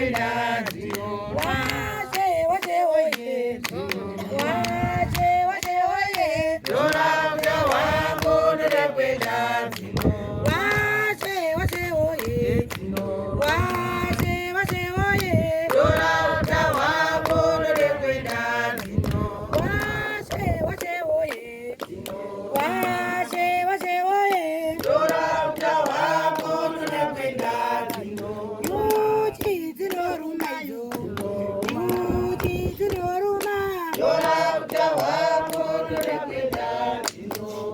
kwenda zino. Wache wache oye zino. Wache wache oye. Dora uta wako ndote kwenda zino. Wache wache oye zino. Wache wache oye. Dora uta wako ndote kwenda zino. Wache wache oye zino. Wache wache oye. Dora uta wako ndote kwenda zino. Yuchi zino ruma yo. Yuchi zino ruma. Dora uta wako ndote kwenda zino.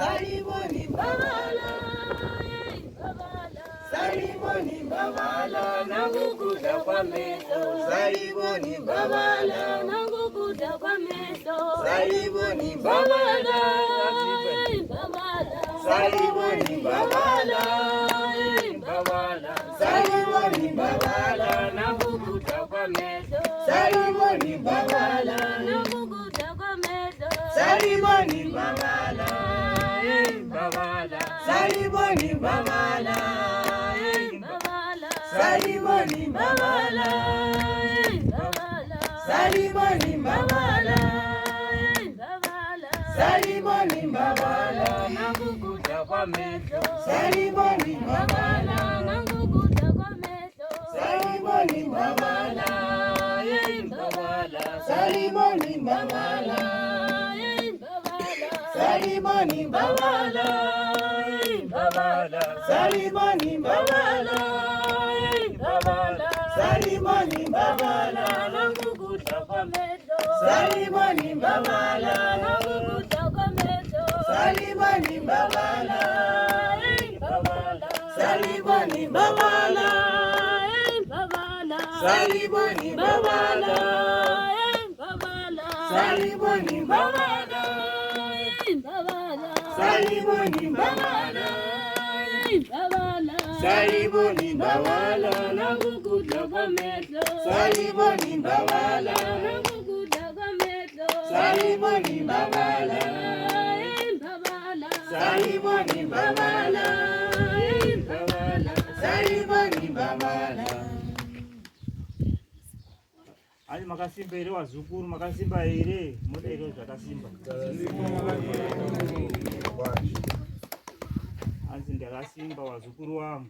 Saliboni babala, saliboni babala, nangukuda kwa meso. Saliboni babala, nangukuda kwa meso. Saliboni babala, saliboni babala, saliboni babala, nangukuda kwa meso. Saliboni babala, nangukuda kwa meso. Saliboni babala, saliboni babala, saliboni babala, saliboni babala, saliboni babala, nangukuda kwa meso. Saliboni babala, nangukuda kwa meso. Saliboni babala, saliboni babala, saliboni babala, saliboni babala, saliboni babala, nangukuda kwa meso. Saliboni babala, nangukuda kwa meso. Saliboni babala, saliboni babala, saliboni babala, saliboni babala, saliboni babala, saliboni babala, nangukuda kwa meso. Saliboni babala, nangukuda kwa meso. Saliboni babala, saliboni babala, saliboni babala. Ali makasimba ere wazukuru, makasimba ere modelo zvakasimba. Anzi ndakasimba wazukuru wangu.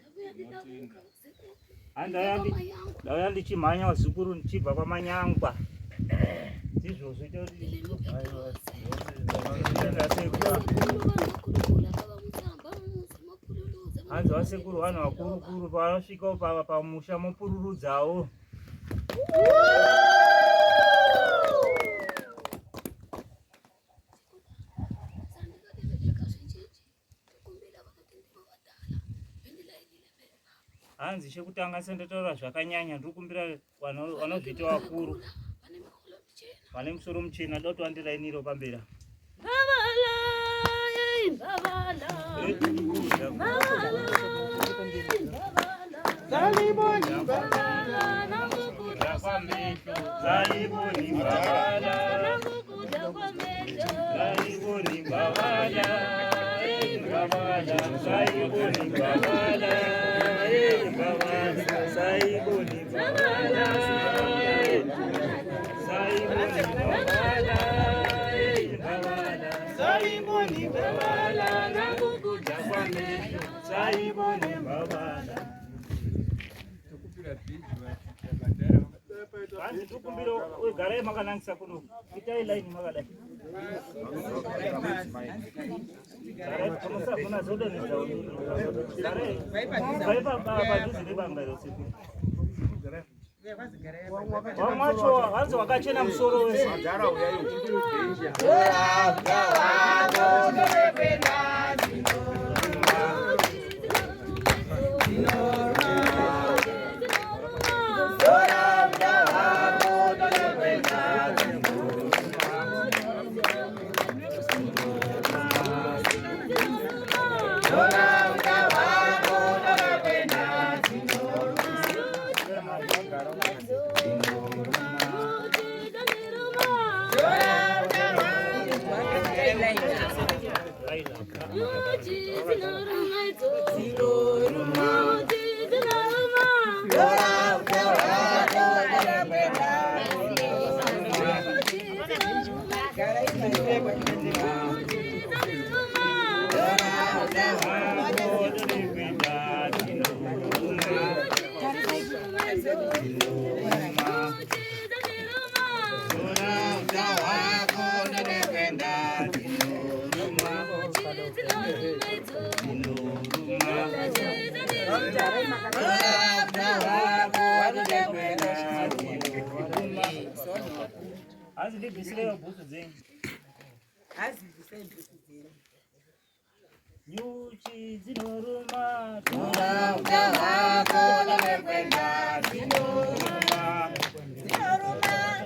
Ndauya ndichimhanya wazukuru ndichibva kwamanyangwa. Ndizvozvo kuti anzi vasekuru vanhu vakurukuru pavanosvikawo pamusha mopururudzawo. Hanzi chekutanga sendotaura zvakanyanya ndikumbira vanozviti vakuru vane musoro muchena doti wandilainiro pamberi. Saliboni babala, nangukuda kwa meso. Saliboni babala, nangukuda kwa meso. saliboni babala, saliboni babala, saliboni babala, saliboni babala, saliboni babala, nangukuda kwa meso. Saliboni babala. Basi tukumbiro ugare makanangisa kuno itai line makadai gare komusa kuna zodo ni zauni gare vai baba duzi banga yosiku wamacho hanzo wakachena musoro wese Jara uyayo nyuchi dzinoruma, tora utawa kodore kwenda dzinoruma,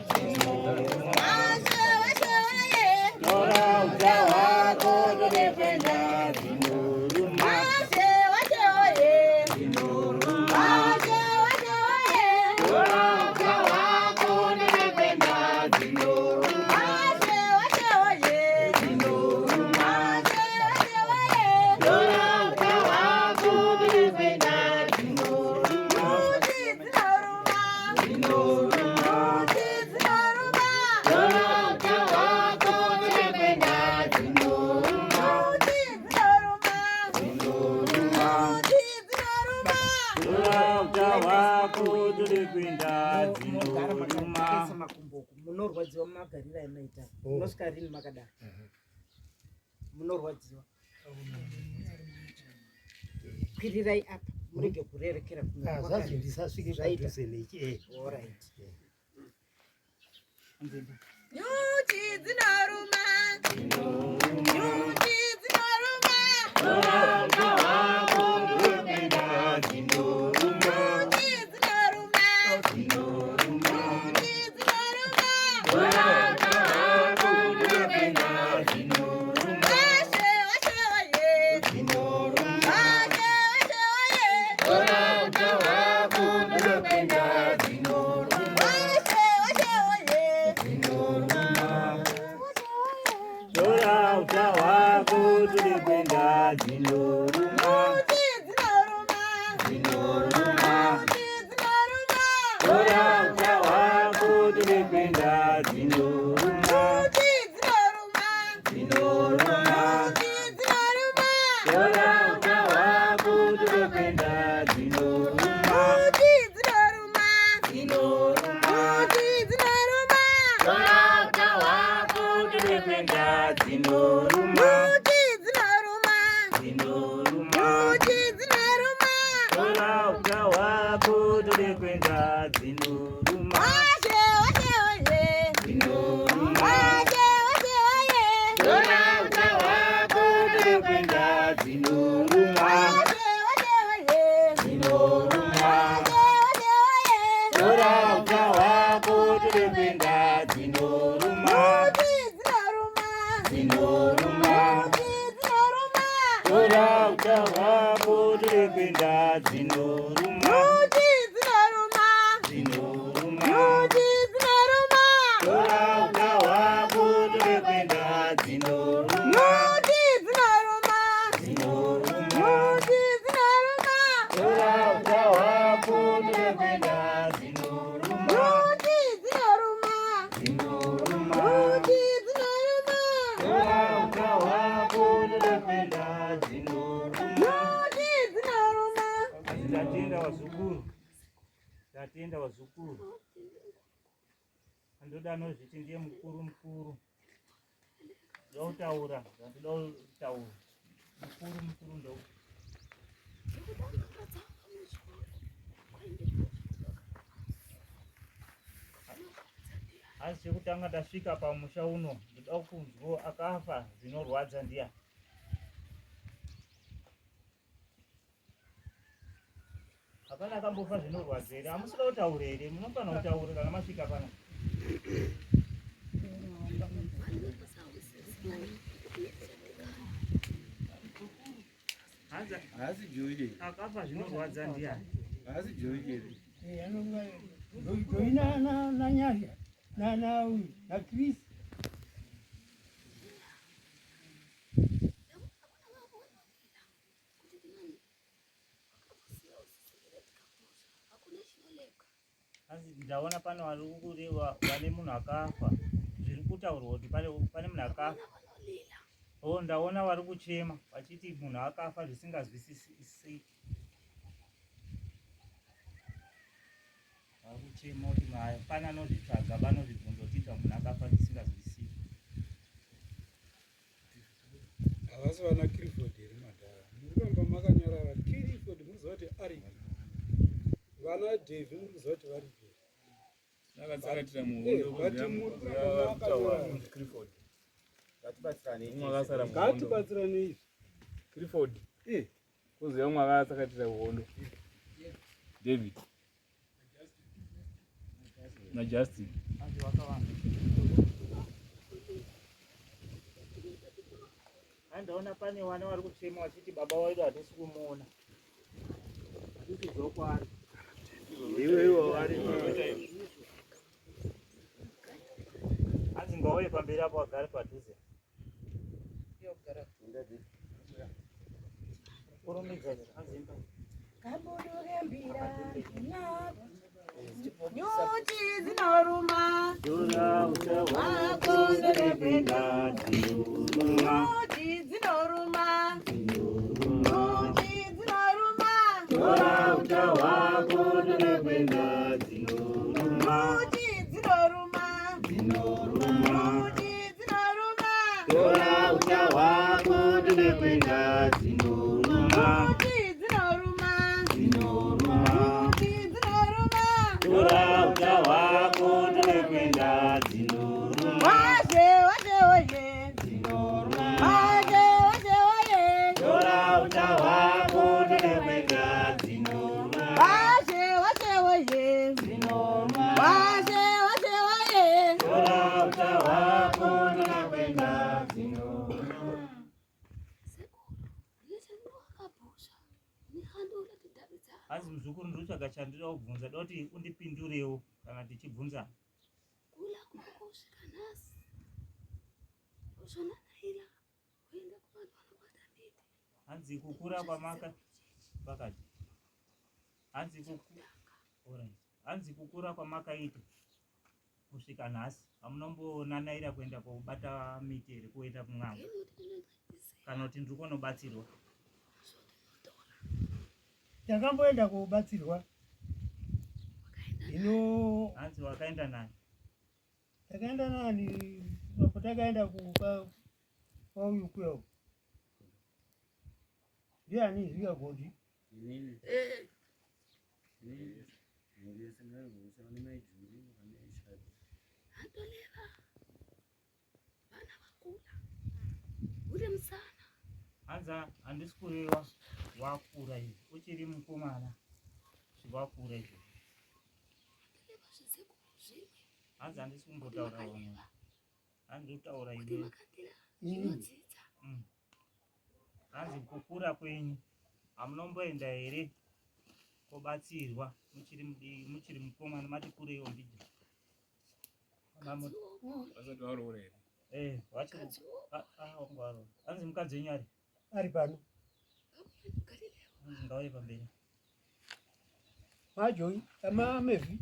dzinoruma, ashe washe waye, tora utawa kodore kwenda dzinoruma, ashe washe waye, dzinoruma, ashe washe waye, tora utawa kodore kwenda dzinoruma, ashe washe waye, dzinoruma, ashe washe waye, tora utawa kodore kwenda dzinoruma, dzinoruma, dzinoruma, dzinoruma, tora utawa kodore kwenda dzinoruma, dzinoruma, dzinoruma, dzinoruma, tora utawa kodore kwenda dzinoruma. Munorwadziwa mumagariro ainoita munosvika rini makadaro munorwadziwa kwirirai apa murege kurerekera nyuchi dzinoruma, nyuchi dzinoruma, tora utawa kodore kwenda dzinoruma, nyuchi dzinoruma, dzinoruma, nyuchi dzinoruma, tora utawa kodore kwenda dzinoruma, ashe washe waye, dzinoruma, ashe washe waye, tora utawa kodore kwenda dzinoruma, ashe washe waye, dzinoruma, Tora utawa kodore kwenda dzinoruma, dzinoruma, dzinoruma, tora utawa kodore kwenda dzinoruma, dzinoruma, dzinoruma, dzinoruma, tora utawa kodore kwenda dzinoruma, dzinoruma, dzinoruma, tora utawa kodore kwenda dzinoruma, dzinoruma, dzinoruma, dzinoruma, tora utawa kodore kwenda dzinoruma, ashe washe waye, dzinoruma, ashe washe waye, tora utawa kodore kwenda dzinoruma, ashe washe waye, dzinoruma, ashe washe waye, tora utawa kodore kwenda dzinoruma, dzinoruma, dzinoruma, dzinoruma, tora utawa kodore kwenda dzinoruma, dzinoruma, dzinoruma, dzinoruma, tora utawa kodore kwenda dzinoruma, dzinoruma, dzinoruma, dzinoruma, tora utawa kodore kwenda dzinoruma, dzinoruma, dzinoruma, dzinoruma, tora utawa kodore kwenda dzinoruma. Tatenda wazukuru, tatenda wazukuru. Andoda anozviti ndiye mukuru mukuru. Ndotaura, ndotaura. Mukuru ndo. Asi chekutanga tasvika pamusha uno, ndoda kunzwa akafa zvinorwadza ndiya. Hapana akambofa zvinorwadza here, hamusida kutaura here, munofanira kutaura kana masvika pano. Hasi Joji. Akafa zvinorwadza ndiani? Hasi Joji. Joji na Nyasha na Chris. Asi ndaona pano vari kureva vane munhu akafa. Zviri kutaurwa kuti pane munhu akafa. Oh, ndaona vari kuchema vachiti munhu akafa zvisingazwisisiki. Vari kuchema kuti pana anozvitsvaga vanozvibvunzotita munhu akafa zvisingazwisisiki. Havasi vana Clifford here madhara. Murikamba makanyarara Clifford muzoti ari. Vana Dave muzoti vari. Nakatsakatira muhondo kuti Clifford. Ngatibatsirane izvi. Clifford. Kuzi yomwe akasakatira Hondo. David. Na Justin. Andaona pane wana vari kuchema vachiti baba wedu hatisi kumuona. Hatisi zokwari. Iwo vari ngauye pamberi apo agare padhuze. Nyuchi dzinoruma, wakondere kwenda dzinoruma. Nyuchi dzinoruma, nyuchi dzinoruma, tora uta wakondere kwenda dzinoruma. Nyuchi dzinoruma, dzinoruma, nyuchi dzinoruma, tora uta wakondere kwenda dzinoruma. Nyuchi dzinoruma, dzinoruma, nyuchi dzinoruma, tora uta wakondere kwenda dzinoruma. Washe washe washe dzinoruma, washe washe washe, tora uta wakondere kwenda dzinoruma. Washe washe washe dzinoruma, washe washe washe, tora uta wakondere kwenda dzinoruma. Asi muzukuru ndotsvaga chandinoda kubvunza doti undipindurewo kana tichibvunza. Kula kukusvika nhasi uzvonanaira kuenda kuvanhu vanobatambiti Hanzi kukura kwamaka pakati. Hanzi kukura kwamakaita kusvika nhasi hamunombonaira kuenda kobata miti here kuenda kumwango kana kuti ndiri kunobatsirwa. Takamboenda kobatsirwa. Hino Hanzi wakaenda nani? takaenda nani apo takaenda kwauyu kweo. Ndiani ziva kuti handoleva vana vakula uri musana. Hanzi handisi kureva wakura izvi uchiri mukomana zvivakura izvo. Handoleva zvisekuru zvimwe. Hanzi handisi kumbotaura umwe. Handiri kutaura iwe. Makandira zvinodzidza. Hanzi kukura kwenyu hamunomboenda here kobatsirwa muchiri mukomana mati kureiwo ndije. Vasati varoora here. Wangwaro. Hanzi mukadzi wenyu ari pano. Hanzi ngauye pamberi. Majoi amamevi.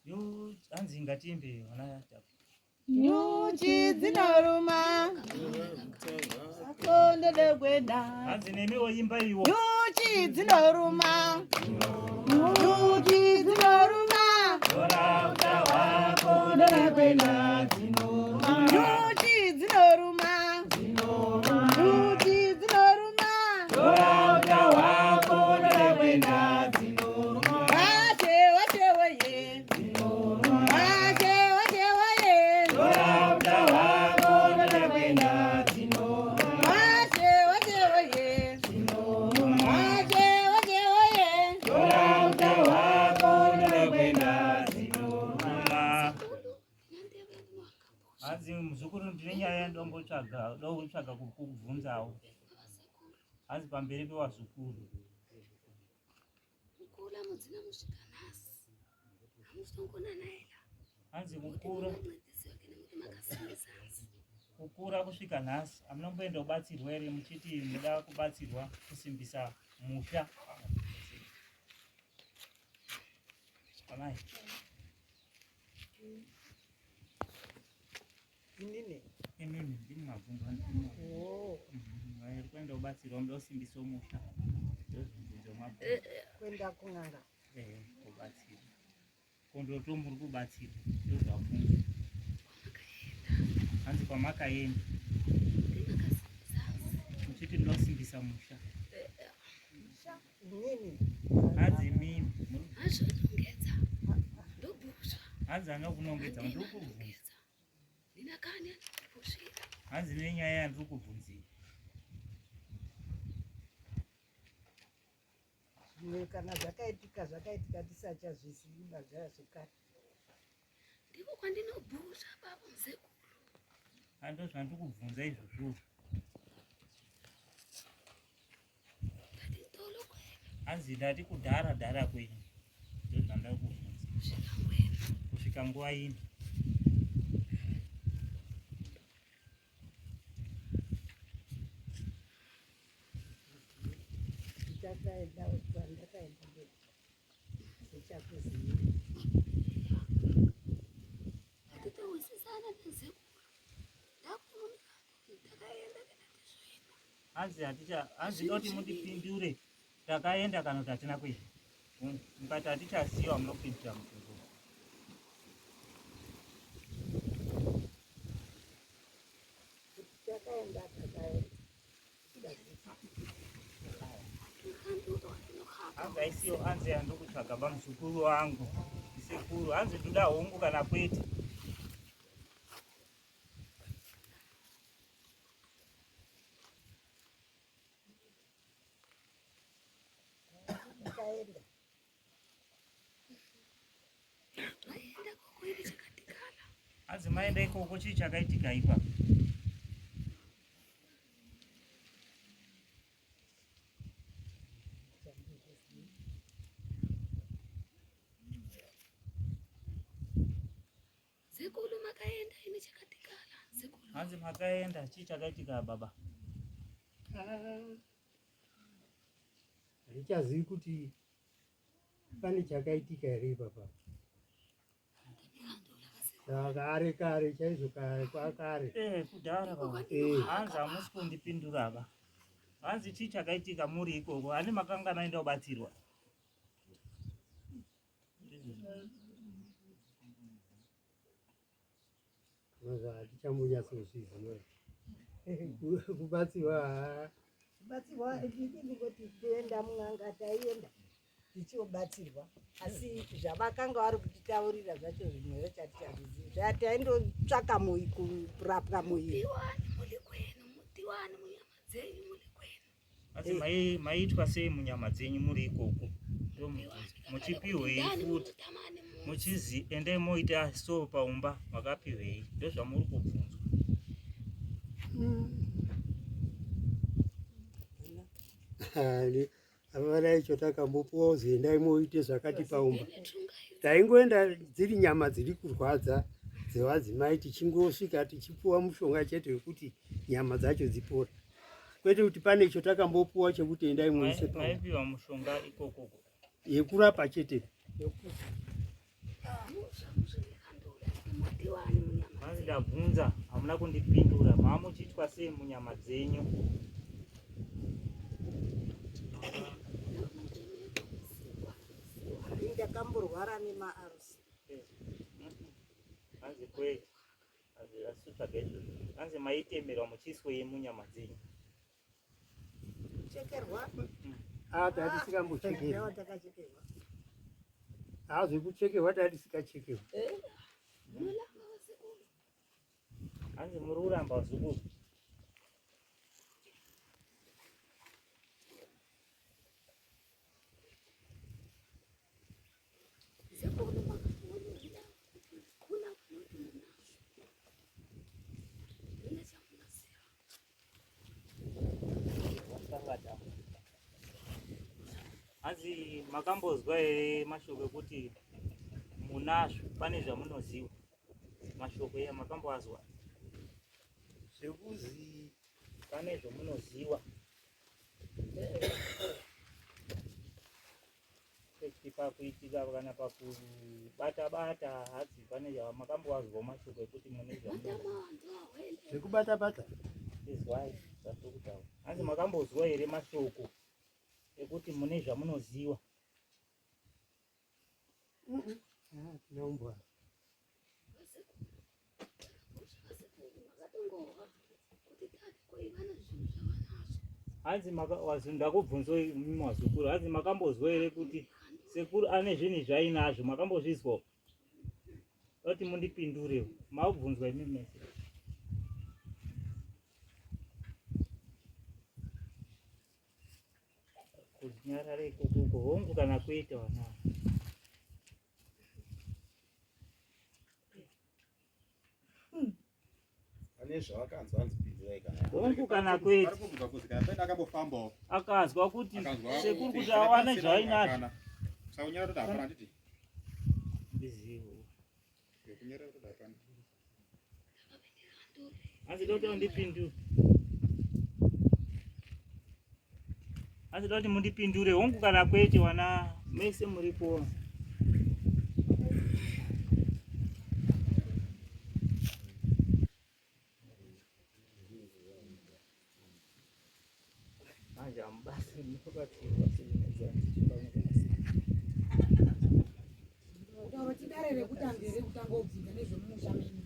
Yo hanzi ngatimbe vana tapo. Nyuchi dzinoruma, wakondere kwenda. Hanzi nemiwo imba iwo. Nyuchi dzinoruma, nyuchi dzinoruma, Tora uta wakondere kwenda dzinoruma. Nyuchi dzinoruma, nyuchi dzinoruma, tora uta wakondere kwenda dzinoruma. washe washe waye, washe washe waye, Tora uta wakondere kwenda dzinoruma. washe washe waye, washe washe waye, Tora uta wakondere kwenda dzinoruma. Hanzi muzukuru ndine nyaya ndombotsvaga kukubvunzawo. Hanzi pamberi pewazukuru. Kula mudzina musvika nhasi hamusongonanaira. Hanzi kukura Mudzidzisi wake nekuti makasimbisasi. kukura kusvika nhasi hamunomboenda kubatsirwa here muchiti muda kubatsirwa kusimbisa musha. Amai. Inini ndini mabvunzo iri kuenda kubatsirwa muda kusimbisa musha. Ndozvibvunzo mabvunzo. kwenda kun'anga. Kubatsirwa. Kondoto muri kubatsirwa. Ndozvabvunzo. Hanzi kwamakaenda. Muchiti ndinosimbisa musha. Inini Hanzi mimi. Hazvinongedza ndobvunzwa. Hanzi anokunongedza ndokubvunza. Ndinakani hanzi nenyaya yandiri kubvunzira. Kana zvakaitika tisachazvizivi magara zvekare. Ndiko kwandinobvunza baba muzekuru. Ando zvandiri kubvunza izvozvo. Hanzi ndati kudhara kwenyu. Ndizvo zvandiri kubvunza. Kusvika nguva ini. Ndakaenda ndichakuziva. Hanzi doti mundipindure takaenda kana kuti hatina kuenda. Mukati hatichaziva munopindura mubvunzo. Takaenda. Hanzi aisiyo hanzi yandokutsvaga pamuzukuru wangu. Isekuru hanzi ndoda hongu kana kwete. Hanzi maenda ikoko chii chakaitika ipa. Sekulu makaenda ine chakatikala. Sekulu. Hanzi makaenda chii chakaitika baba. Ndichazivi kuti pane chakaitika here baba. Kare chaizvo kare. Kudhara baba. Hanzi hamusi kundipindura ba. Hanzi chii chakaitika muri ikoko. Hani makanga maenda kubatsirwa. Maza hatichambonyatsoziziva. Kubatsirwa ndingoti kuenda mun'anga taienda tichiobatsirwa, asi zvavakanga vari kutitaurira zvacho zvimwe zvatichazivi zvataindotsvaka kurapwa muiri. Mudiwani munyama dzenyu muri kwenu. Asi maiitwa sei munyama dzenyu muri ikoko? Muchipihwei futi? Muchizi endai moita so paumba makapihwei? Ndo zvamuri kubvunzwa. Havana icho takambopuwa kuzi endai moite zvakati paumba. Taingoenda dziri nyama dziri kurwadza dzevadzimai tichingosvika tichipuwa mushonga chete wekuti nyama dzacho dzipore. Kwete kuti pane icho takambopuwa chekuti endai muise paumba. Maipiwa mushonga ikoko. Yekurapa chete. Hanzi ndabvunza hamuna kundipindura. Mamuchitwa sei munyama dzenyu? Ndakamborwara nemaarusi. Hanzi kwei. Asitsvaga izvozvo. Hanzi maitemerwa muchiiswei munyama dzenyu? Chekerwa. Tatisingambochekerwa. Zvekuchekerwa tatisingachekerwa. Hanzi muri kuramba zukuru. Hanzi makambozwa here mashoko ekuti munazvo pane zvamunoziva? Mashoko aya makamboazwa? Zvekuzi pane zvamunoziva? Pakuitika kana pakubata-bata hadzi pane zvamakambowazwa mashoko ekuti mune zvamunoziva? zvekubata-bata. Izwai zvandiri kutaura. Hanzi makambozwa here mashoko ekuti mune zvamunoziva? Tinombwa. Hanzi ndakubvunza imimi wazukuru. Hanzi makambozwa here kuti sekuru ane zvinhu zvainazvo? Makambozvizwa? Oti mundipindure. Makubvunzwa imimi mese. kwete wana. Hongu kana kwete. Akazwa kuti sekuru kuti awana zvainazvo. Hanzi dota ndipindure. Hanzi doti mundipindure hongu kana kwete wana mese muripo. Anja mbasi mukati tidarere kutambire kutanga ubvunza nezvemumusha menyu.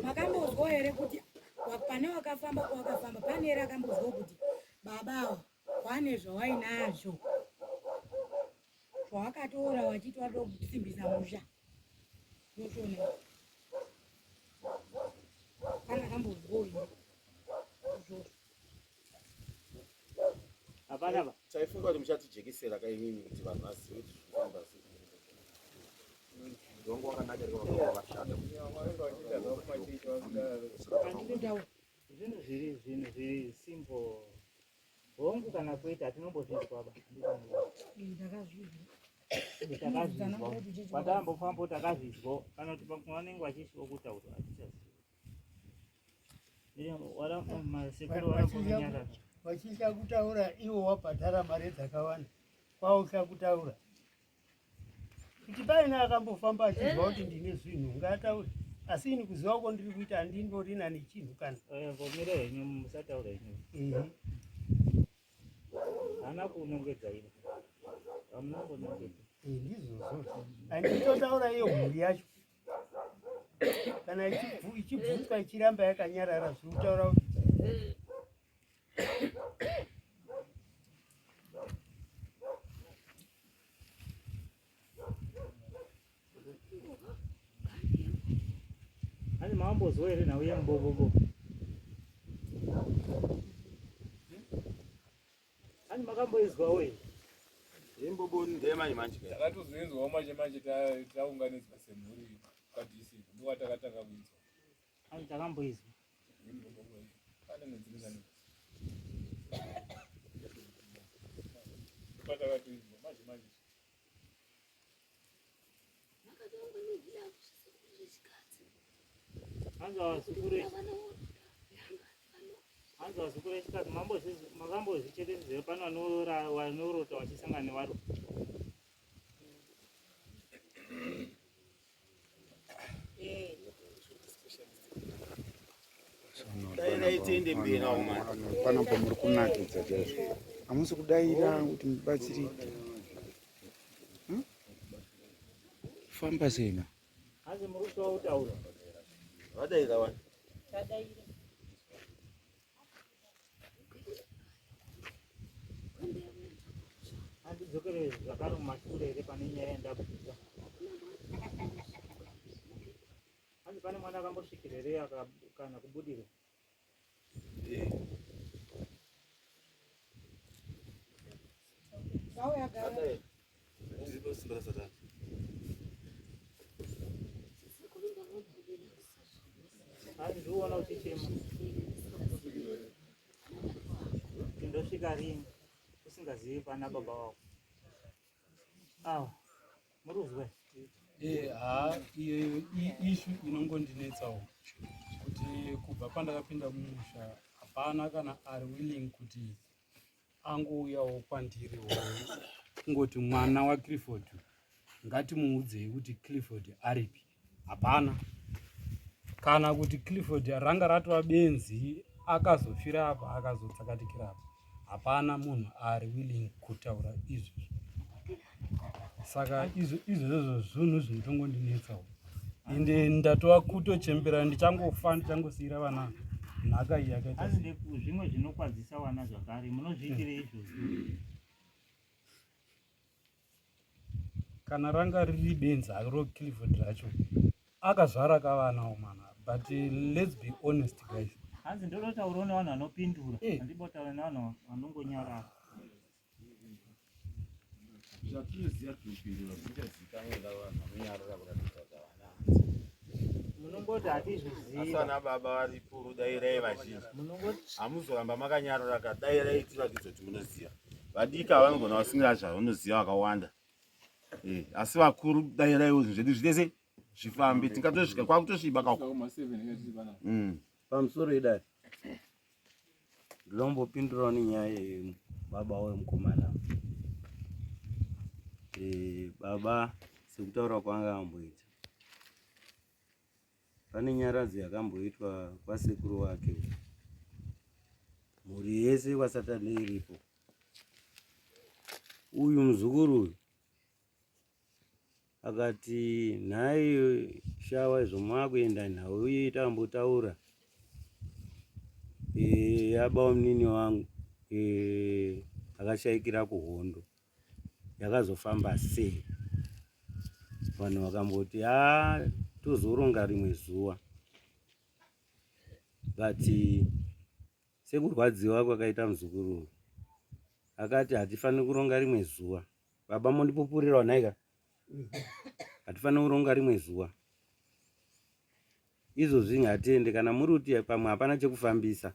Makambozwa here kuti pane wakafamba kwakafamba pane here akambozwa kuti baba wane zvawainazvo zvawakatora wachiti watokusimbisa musha noshona kana akambozwa here hapana chaifunga kuti muchatijekesera kaimimi kuti vanhu vazive kuti zvifamba sei. Zvinhu zviri simple. Hongu kana kwete hatinombozvizwa ba. Ndakazvizwa. Patambofamba takazvizwa kana kuti vanenge vachishiwa kutaura hatichazivi. Wala masekuru wala vachisha kutaura iwo wabhadhara mari dzakawanda kwausha kutaura kuti paine akambofamba achizwa kuti ndine zvinhu ngataure asi ini kuziva ko ndiri kuita handindorina nechinhu kana vomira henyu musataura henyu hana kunongedza ino amunongonongedza ndizvozvo handitotaura iyo mhuri yacho kana ichibvutswa ichiramba yakanyarara zvirikutaura kuti ani maambozwa here nhau yembobobo ani makamboizwawo here imbobo ndemanje manje takatozvinzwawo manje manje taunganidzwa semhuri padisi ndowatakatanga kuizwa ani takamboizwa pane nedzimwe patakatoizwa manje manje hanzi wazukuru vechikadzi makambozvichetedzera pano vanorota vachisangana nevaro panopo muri kunakidza chaizvo hamusi kudaira kuti mubatsirike famba sena hanzi muri kusova kutaura vadaira wani handidzokere zvakare mumashure here pane nyaya yendabuda hanzi pane mwana akambosvikira here kana kubudira handiona uchichema indosvika rini usingazivi pana baba wako awa muri kuzwe iyo ishu inongondinetsawo kuti kubva pandakapinda mumusha hapana kana ari willing kuti angouyawo kwandiri kungoti mwana waClifford ngatimuudzei kuti Clifford aripi. Hapana. Kana kuti Clifford ranga ratova benzi akazofira apa akazotsakatikira apa. Hapana munhu ari willing kutaura izvo. Saka izvozvo zvinhu zvinotongondinetsawo. Ende ndatova kutochembera ndichangofa ndichangosiyira vana nhaka iyi yakaita asi zvimwe zvinokwadzisa vana zvakare munozviitire izvozvo kana ranga riri benza roclifford racho akazvara kavanawo mana, but let's be honest guys, hanzi ndototaurawo nevanhu vanopindura, handibotaura nevanhu vanongonyarara. Zvatinoziva kupindura zvichazivikanwa nevanhu vanonyarara kuratidza kuti havana munongoti hatizviziva. asana baba varipo, dairai vazhinji hamuzoramba makanyarara ka, dairai tiratidza kuti munoziva. Vadika vanogona vasingira zvavanoziva vakawanda, asi vakuru dairaiwo zvinhu zvedu zvitese zvifambe, tingatosvika kwakutosviba kako. Pamusoro idari ndinombopindurawo nenyaya yebaba wemukomana. Baba sekutaura kwanga amboita, pane nyaradzi yakamboitwa kwasekuru wake, mhuri yese kwasatani iripo. Uyu muzukuru uyu akati nhai shawa izvo maakuenda nhau uye tambotaura abawo munini wangu akashayikira kuHondo, yakazofamba sei? Vanhu vakamboti tozoronga rimwe zuva, but sekurwadziwa kwakaita muzukuru akati hatifaniri kuronga rimwe zuva. Baba mondipupurirawo nhaika, hatifaniri kuronga rimwe zuva. Izvozvi ngatiende, kana muri kuti pamwe hapana chekufambisa,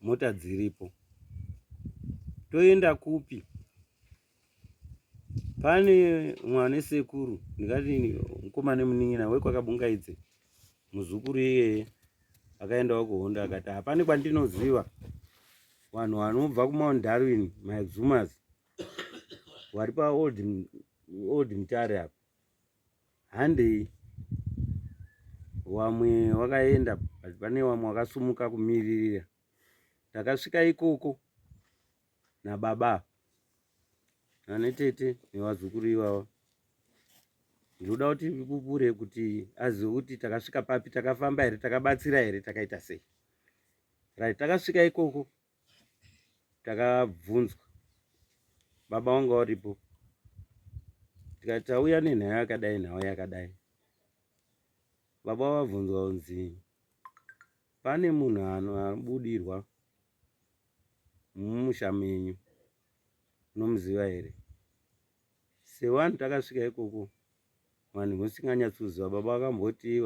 mota dziripo, toenda kupi? Pane mwana sekuru ndikati mukomana munin'ina wekwakabungaidze, muzukuru iyeye akaendawo kuHondo akati hapane kwandinoziva vanhu vanobva kuMount Darwin, maexumas vari paold Mutare apa, handei wamwe wakaenda, pane wamwe wakasumuka kumiririra. Takasvika ikoko nababa nanetete nevazukuru ivavo. Ndinoda kuti vipupure kuti azive kuti takasvika papi, takafamba here, takabatsira here, takaita sei. Right, takasvika ikoko takabvunzwa, baba wanga uripo, tikati tauya nenhau yakadai, nhau yakadai. Baba wabvunzwa kunzi pane munhu anobudirwa mumusha menyu, unomuziva here? Sevanhu takasvika ikoko, vanhu musinganyatsoziva, baba vakamboti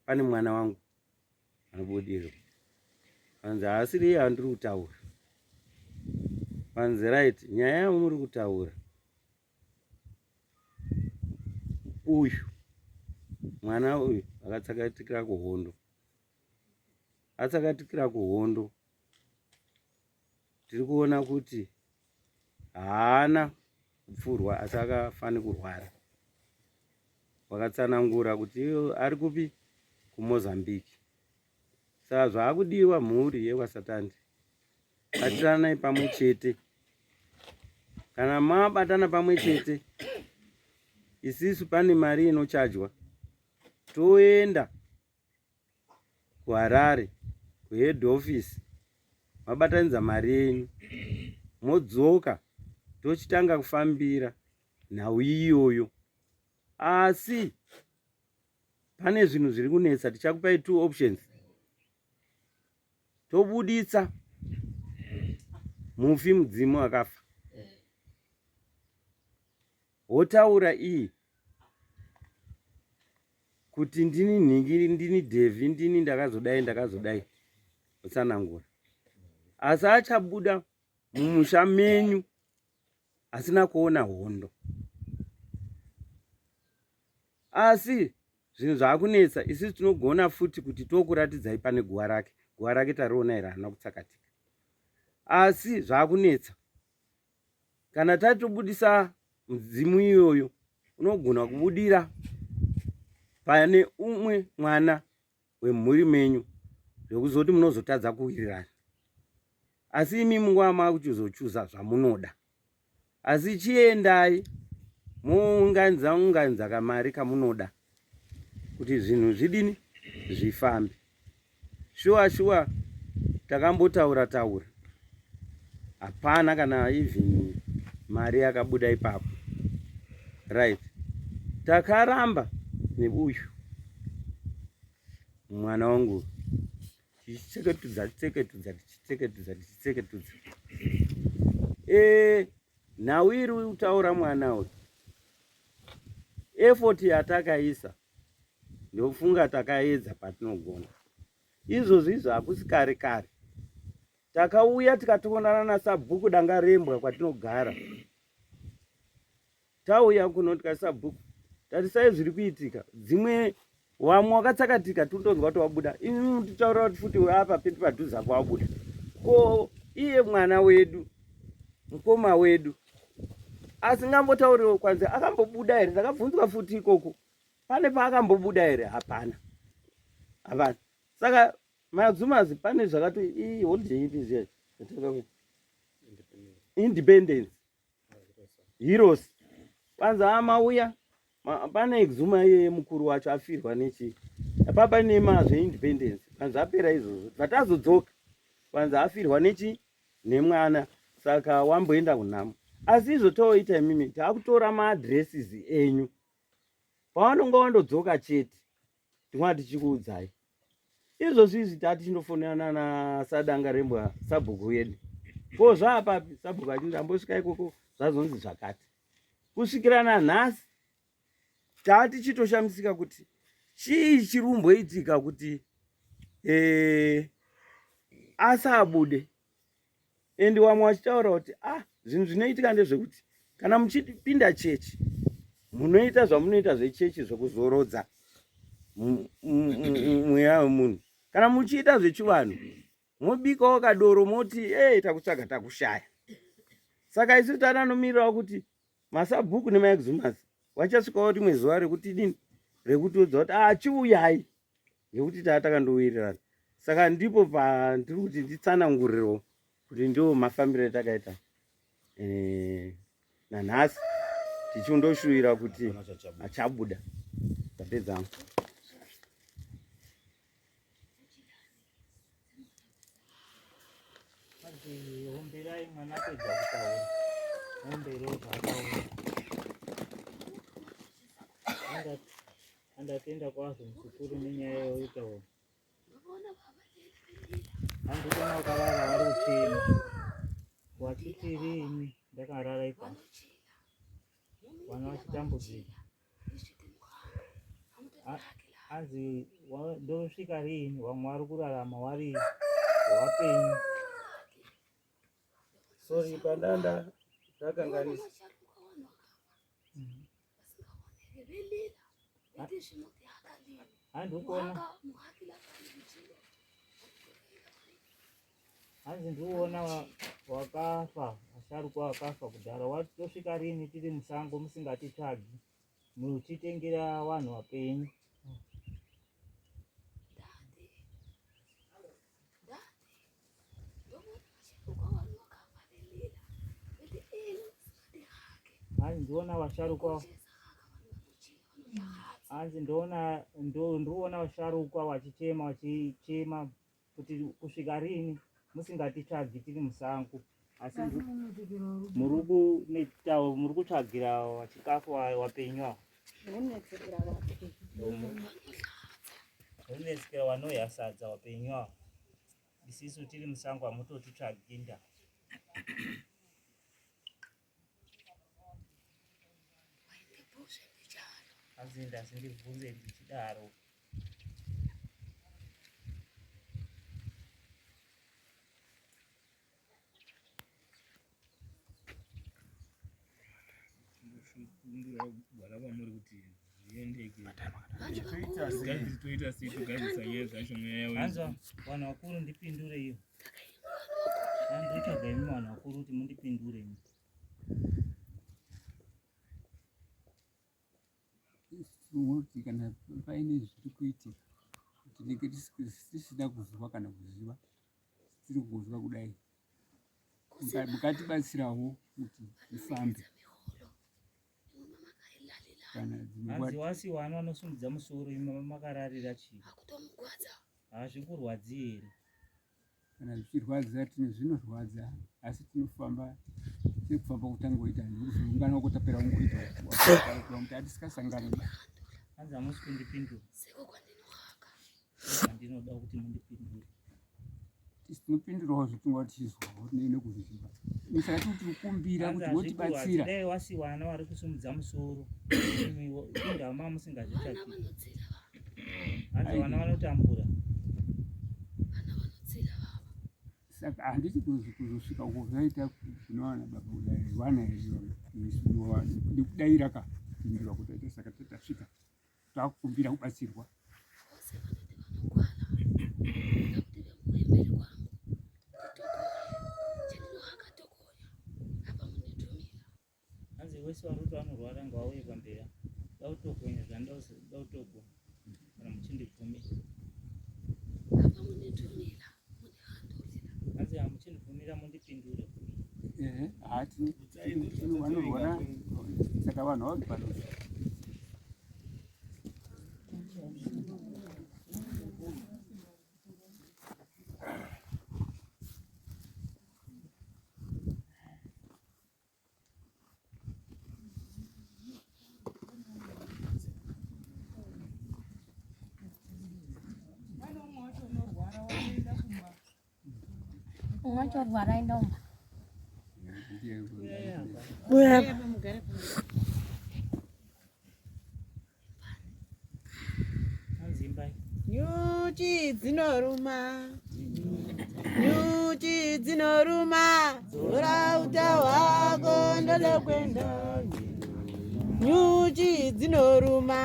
pane mwana wangu anobudirwa. Vanzi asiri iye andiri kutaura. Vanzi right, nyaya yamuri kutaura uyu mwana uyu akatsakatikira kuHondo, atsakatikira kuHondo, tiri kuona kuti haana kupfurwa asi akafanira kurwara. Wakatsanangura kuti ari kupi? kuMozambique. Saka zvaakudiwa mhuri yekwasatandi, batiranai pamwe chete. Kana mabatana pamwe chete, isisu pane mari inochajwa, toenda kuHarare kuhead office, mabatanidza mari yenyu, modzoka tochitanga kufambira nhau iyoyo. Asi pane zvinhu zviri kunetsa, tichakupai 2 options. Tobuditsa mufi mudzimu akafa, wotaura iyi kuti ndini nhingi, ndini Devi, ndini ndakazodai, utsanangura. Asi achabuda mumusha menyu asina kuona Hondo. Asi zvinhu zvaakunetsa, isusu tinogona futi kuti tokuratidzai pane guwa rake. Guwa rake tariona here hana kutsakatika. Asi zvaakunetsa, kana tatobudisa mudzimu iyoyo, unogona kubudira pane umwe mwana wemhuri menyu, zvekuzoti munozotadza kuwirirana. Asi imi munguva makuchizochuza zvamunoda. Asi chiendai mounganidza kamari kamunoda kuti zvinhu zvidini zvifambe. Shuwa takambotaura hapana kana even mari yakabuda ipapo. right, takaramba neuyu mwana wangu tichitseketudza nhau iri utaura mwana uyu effort yatakaisa ndofunga takaedza patinogona. Izvozvo izvo hakusi kare kare takauya tikatoonana nasabhuku danga rembwa kwatinogara, tauya kuno tikasabhuku tarisai zviri kuitika, dzimwe wamwe wakatsakatika tondonzwa kuti wabuda, imi titaura kuti futi apa pepi padhuze apo wabuda. Ko iye mwana wedu mukoma wedu asingambotauriwo kwanza akambobuda here? Ndakabvunzwa futi ikoko, pane paakambobuda here? Hapana, hapana. Saka mazumazi pane zvakati holiday ipi independence heroes kwanza amauya pane exuma yemukuru wacho afirwa nechi apapa nemazve independence kwanza apera izvozvo vatazodzoka kwanza afirwa nechi nemwana, saka wamboenda kunhamo. Asi izvo toita imimi taakutora maadresses enyu pawanonga wandodzoka chete ndinwa tichikuudzai izvozvi izvi tati chindofonana nasadanga rembwa sabhuku yedu. Ko zvaapapi? Sabhuku ati ndambosvika ikoko zvazonzi zvakati. Kusvikira nanhasi tati chitoshamisika kuti chii chirumboitika kuti asabude. Endi wamwe wachitaura kuti zvinhu zvinoitika ndezvekuti kana muchipinda chechi munoita zvamunoita zvechechi zvokuzorodza mweya wemunhu. Kana muchiita zvechivanhu mobikawo kadoro moti takutsvaga takushaya. Saka isu tananomirirao kuti masabhuku nemaexumas wachasvikawo rimwe zuva rekuti dini rekutiudza kuti chiuyai ngekuti tatakandowirira. Saka ndipo pandiri kuti nditsanangurirewo kuti ndio mafambiro etakaita nanhasi tichindoshuwira kuti achabuda tapedzamo. Homberai mwana pedza kutaura, hombero zvakaona. Andatenda kwazvo musukuru nenyaya yoitawo. Andikona ukarara wari uchema wachiti rini ndakarara ikasi vana vachitambudzika azi ndosvika rini vamwe vari kurarama wari wapenyu. Sorry pandanda takanganisa. Handikuona hanzi ndiuona wakafa, asharukwa wakafa kudhara. Watosvika rini tiri musango musingatitsvagi muchitengera vanhu vapenyu? Hanzi ndiona vasharukwa, hanzi ndiona vasharukwa vachichema kuti kusvika rini musingatitsvagi tiri musango. Asi muri kutsvagira chikafu wapenyu avo. Runetsekera vanouya sadza wapenyu avo. Isisu tiri musango hamutotitsvagi nda. Hanzi ndasindibvunze ndichidaro. Gwara kwamuri kuti zviendeke toita sei togadzisa nyaya zvacho mweya yawo. Hanzwa vanhu vakuru ndipindure iyo. Handitsvaga imi vanhu vakuru kuti mundipindure imi. Kuti kana paine zviri kuitika tinenge tisina kuzwa kana kuziva, tiri kuzwa kudai mukatibatsirawo kuti ifambe. Hanzi wasiwa vana vanosundidza musoro imi makararira chii? Hazvikurwadzi here? Kana zvichirwadza zvinorwadza asi tinofamba sekufamba kutanga kuita ungana kutapera ungoita kuti atisikasangane hanzi hamusi kundipindura ndinoda kuti mundipindure tinopindurawo zvitunga tichizwawo nekuzviziva saka tikumbira kuti wotibatsira dai wasi vana vari kusumudza musoro indama musingazvitsvaki hanzi vana vanotambura saka handiti kuzosvika uko zvaita zvinowana baba vana nekudaira kapindura kutaita saka tatasvika takukumbira kubatsirwa hanzi wese vari kuti vanorwara ngavauye pambera dautogonya zvandautogo kana muchindibvumira hanzi hamuchindibvumira mundipindure vanorwara saka vanhu havagibvarozi Ungatorwara indomba. Nyuchi dzinoruma, nyuchi dzinoruma, zora uta wako ndode kwenda. Nyuchi dzinoruma,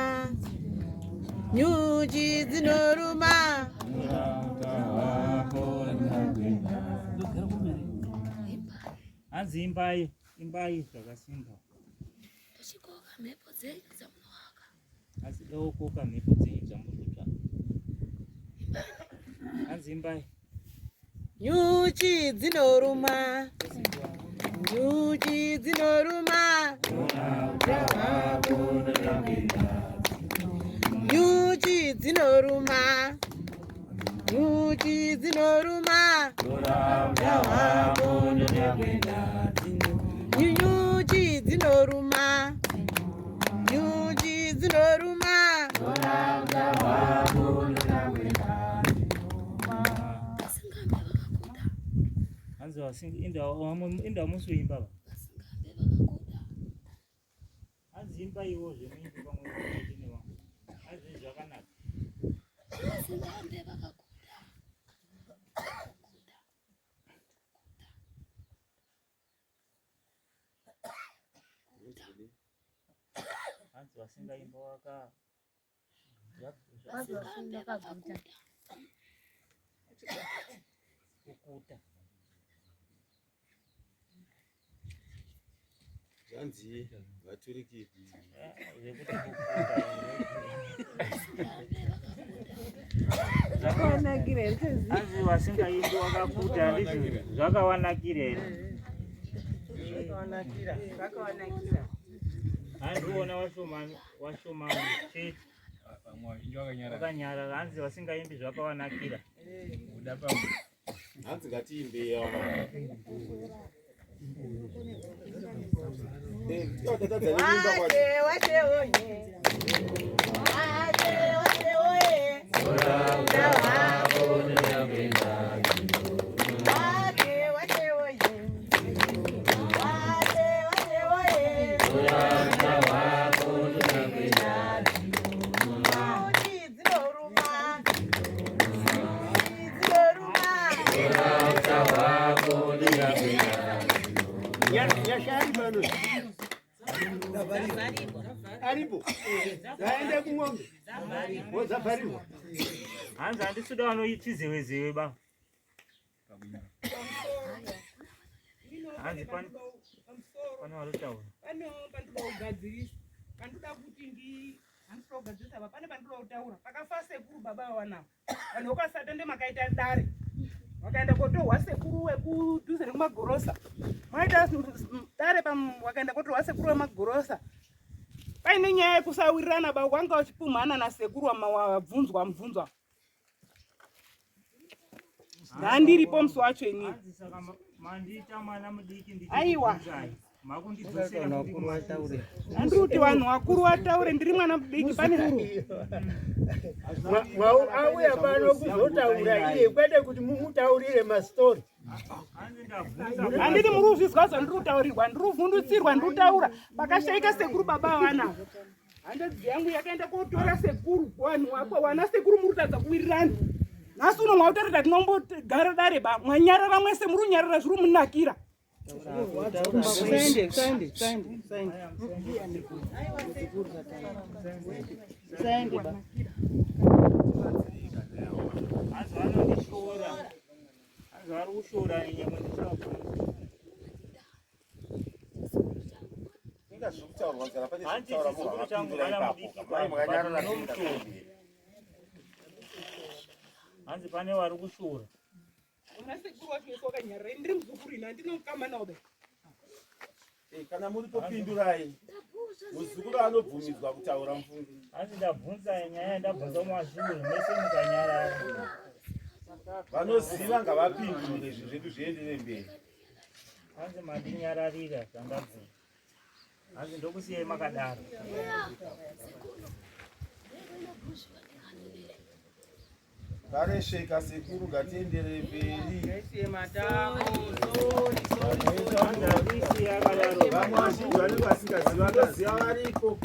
nyuchi dzinoruma, zora uta wako ndode kwenda. hanzi imbai zvakasimba Tochikoka mhepo dzenyu dzamunohaka. hanzi daukoka mhepo dzenyu dzamunotsvaka hanzi imbai nyuchi dzinoruma, nyuchi dzinoruma, nyuchi dzinoruma, nyuchi dzinoruma, nyuchi dzinoruma, nyuchi dzinoruma, hanzi inda musuimba va hanzi imbaiwo zvemingi pamwe chete nevanhu hanzi zvakanaka hanzi vasingaimba waka kukuta zvanzi vaturiki zvekuti zvakawanakira here hanzi vasingaimbi wakakuta ndizvo zvakawanakira here zvakawanakira handiona washomani chete wakanyarara hanzi vasingaimbi zvakawanakira hanzi ngatiimbei aripo zaende kumwombe wozavharirwa hanzi handisuda vanoitizewezewe ba hanzi pane vanotaura pandinoda kugadzirisa pandoda kuti handinoda kugadzirisa apa pane pandinoda kutaura pakafa sekuru baba vawanavo vanhu vakasatende makaita dare wakaenda kotorwa sekuru wekudhuze nekumagorosa maita dare wakaenda kotorwa sekuru wemagorosa paine nyaya yekusawirirana ba wanga uchipumhana nasekuru wabvunzwa ndandiripo musi wacho inini Mandita mwana mudiki ndiki. Aiwa. Makundidzosa vakuru vataure. Anditi vanhu vakuru vataure ndiri mwana mudiki pane auya pano kuzotaura iye kwete kuti mumutaurire mastori. handiti muri kuzvizwa zvandiri kutaurirwa, ndiri kuvhundutsirwa, ndiri kutaura pakashaika sekuru baba vanavo. Handadzi yangu yakaenda kotora sekuru wanhu wako wana sekuru muri kutadza kuwirirana. Nhasi uno mwautaridza tinombogara dare ba mwanyarara mwese muri kunyarara zviri munakira. Hanzi pane vari kushora. Kana muri popindurai muzukuru anobvumidzwa kutaura mufungi. Hanzi ndabvunza nyaya ndabvunza mwazvuru mese mukanyarara. Vanoziva ngavapindure zvedu zviendere mberi. Hanzi mandinyararira zvandabvunza. Hanzi ndokusiyai makadaro. Karesheka sekuru ngatiendere mberi. Vamwe vazhinji vanenge vasingaziva vanoziva variko.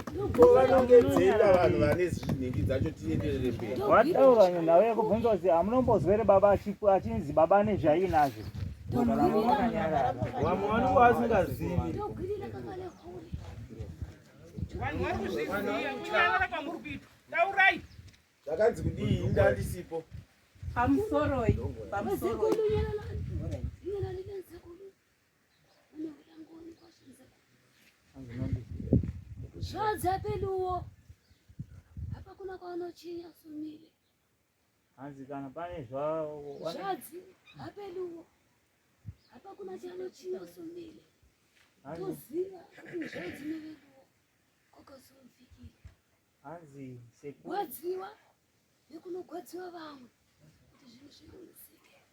Vanongedzera vanhu vane zvinhingi dzacho tienderere mberi. Wataura nhau yekubvunza kuti hamunombozwere baba achinzi baba nezvainazvo. Vamwe vanenge vasingazivi. Vanhu vari kuzviziva kunyarara kwamuri kuita. Taurai. Zvakanzi kudii indandisipo. Pamusoroi. Zvadza peduwo. Hapa kuna kwanochinya sumile. Hanzi kana pane zvao. Zvadzi apeduwo. Hapa kuna chanochinya sumile. Toziva kuti zvadzi neveduwo. Kokosumfikira. Hanzi sekuru. Wadziwa nekunogwadziwa vamwe kuti zvinhu zvirumisike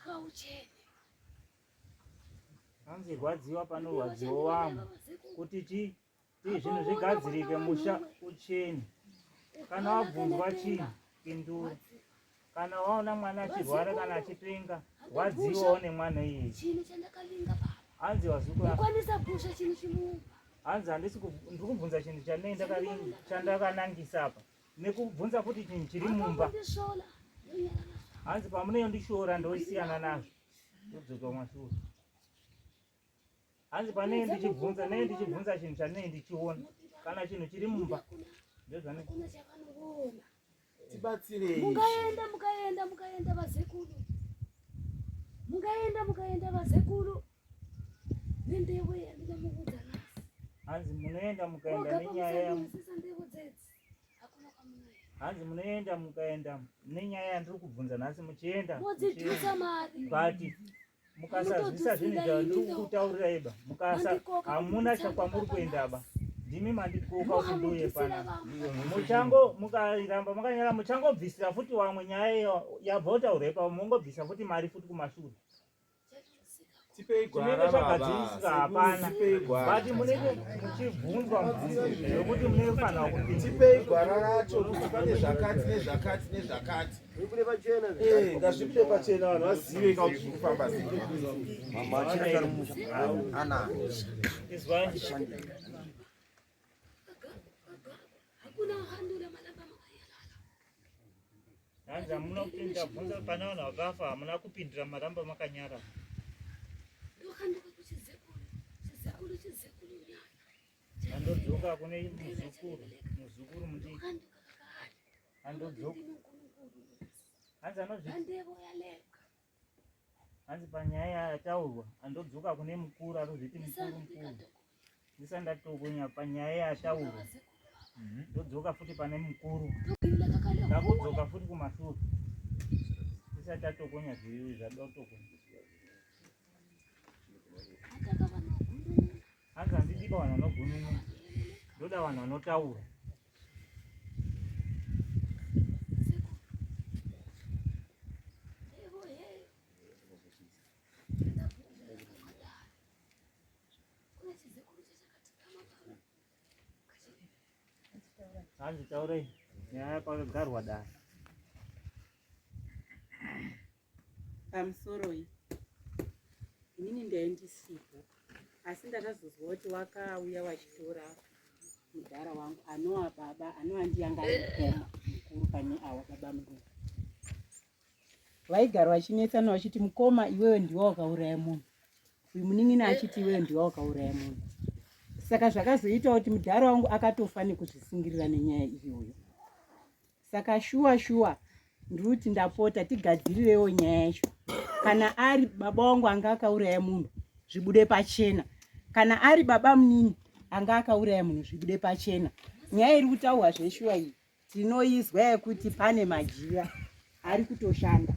kauchene. Hanzi rwadziwa pano rwadziwa wamwe kuti zvinhu zvigadzirike musha uchene. Kana wabvunzwa chinhu pindura. Kana waona mwana achirwara kana achipenga wadziwawo nemwana iyeye. Chinhu chandakalinga baba. Hanzi wazukuru. Ukwanisa kusha chinhu chimuumba. Hanzi handisi ndikubvunza chinhu chandakanangisa apa. Nekubvunza kuti chinhu chiri mumba. Hanzi pamunondishora ndosiyana nazvo. Ndodzoka mashure. Hanzi pane ndichibvunza chinhu chanei ndichiona. Kana chinhu chiri mumba. Ndozvane. Tibatsirei. Mukaenda vazekuru. Mukaenda vazekuru. Nendewe yandina muudza nasi. Hanzi munoenda mukaenda nenyaya ya Hanzi munoenda mukaenda nenyaya yandiri kubvunza nhasi muchienda. Modzidhusa mari. Bati mukasazvisa zvinhu zvandiri kutaurira iba. Mukasa hamuna chakwamuri kuenda ba. Ndimi mandikoka kuti ndiuye pana. Muchango mukaramba makanyara muchangobvisira futi wamwe nyaya yabva kutaura ipa mungobvisa futi mari futi kumashure. Tipei gwara chakadzisika hapana. Bati munenge muchibvunzwa mubvunzo yokuti munenge kufanira kupinda. Tipei gwara racho kuti pane zvakati nezvakati. Ngazvipinde pachena vanhu vazive kuti zviri kufamba sei. Machira ana. Hakuna Hondo la malaba makayalala. Hanzi munopinda bvunza pana vanhu vakafa hamuna kupindira maramba makanyara. Ndokanduka kuchizekuru. Chizekuru nyaya. Andodzoka kune muzukuru mudiki. Andodzoka. Hanzi Handevo yaleka. Hanzi panyaya yataurwa andodzoka kune mukuru arozviti mukuru. Ndisandatokonya panyaya yataurwa. Ndodzoka futi pane mukuru. Ndakudzoka futi kumashure. Ndisati tatokonya zviri zvadotokonya. Hanzi handidiba vanhu vanogunun'una. Ndoda vanhu vanotaura. Hanzi taure nyaya pakagarwa dai. Pamusoro inini ndaendisipo asi ndakazozwa kuti wakauya wachitora mudhara wangu anova baba anova ndiyangaikoma mukuru pane ava baba mudoko vaigara vachinetsana vachiti mukoma iwewe ndiwe wakauraya munhu uyu munin'ina achiti iwewe ndiwe wakauraya munhu saka zvakazoita kuti mudhara wangu akatofa nekuzvisungirira nenyaya iyoyo saka shuwa ndiri kuti ndapota tigadzirirewo nyaya yacho kana ari baba wangu anga akauraya munhu zvibude pachena kana ari baba munini anga akauraya munhu zvibude pachena nyaya iri kutaurwa zveshuwa iyi tinoizwa yekuti pane Machira ari kutoshanda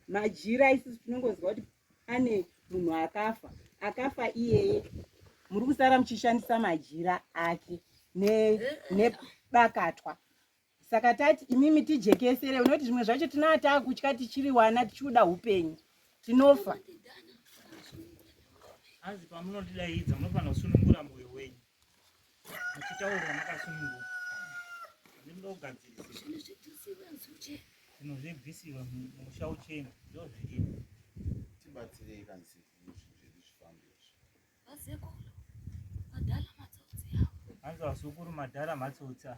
Machira isusu tinongozwa kuti pane munhu akafa iyeye muri kusara muchishandisa Machira ake nebakatwa saka tati imimi tijekesere unoti zvimwe zvacho tinataka kutya tichiri wana tichiuda upenyu tinofa Hanzi pamunotidaidza munofanira kusunungura mwoyo wenyu muchitaurwa makasununguka ndinoda kugadzirisa zvinhu zvebvisiwa mumusha uchena ndo zviripo tibatsirei kanisi zvedu zvifambo hanzi vasukuru madhara matsotsa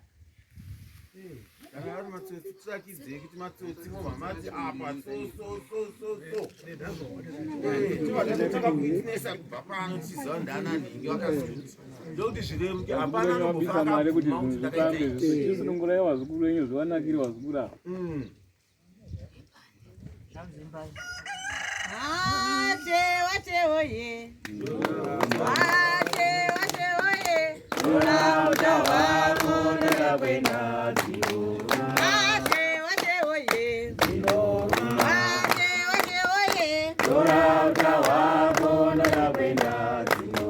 kana ari matsotsi tisakidzei kuti matsotsi vobva mati apa tivatotaka kuitinesa kubva pano tiziva ndana nhingi wakazoti ndokuti zvireruke hapana nobvisa mari kuti zvinhu zvifambe tisunungurai wazukuru wenyu zvivanakiri wazukuru ava Wate oye. Wate oye. Urauta wako ndakapenda dziro. Wate oye. Wate oye. Urauta wako ndakapenda dziro.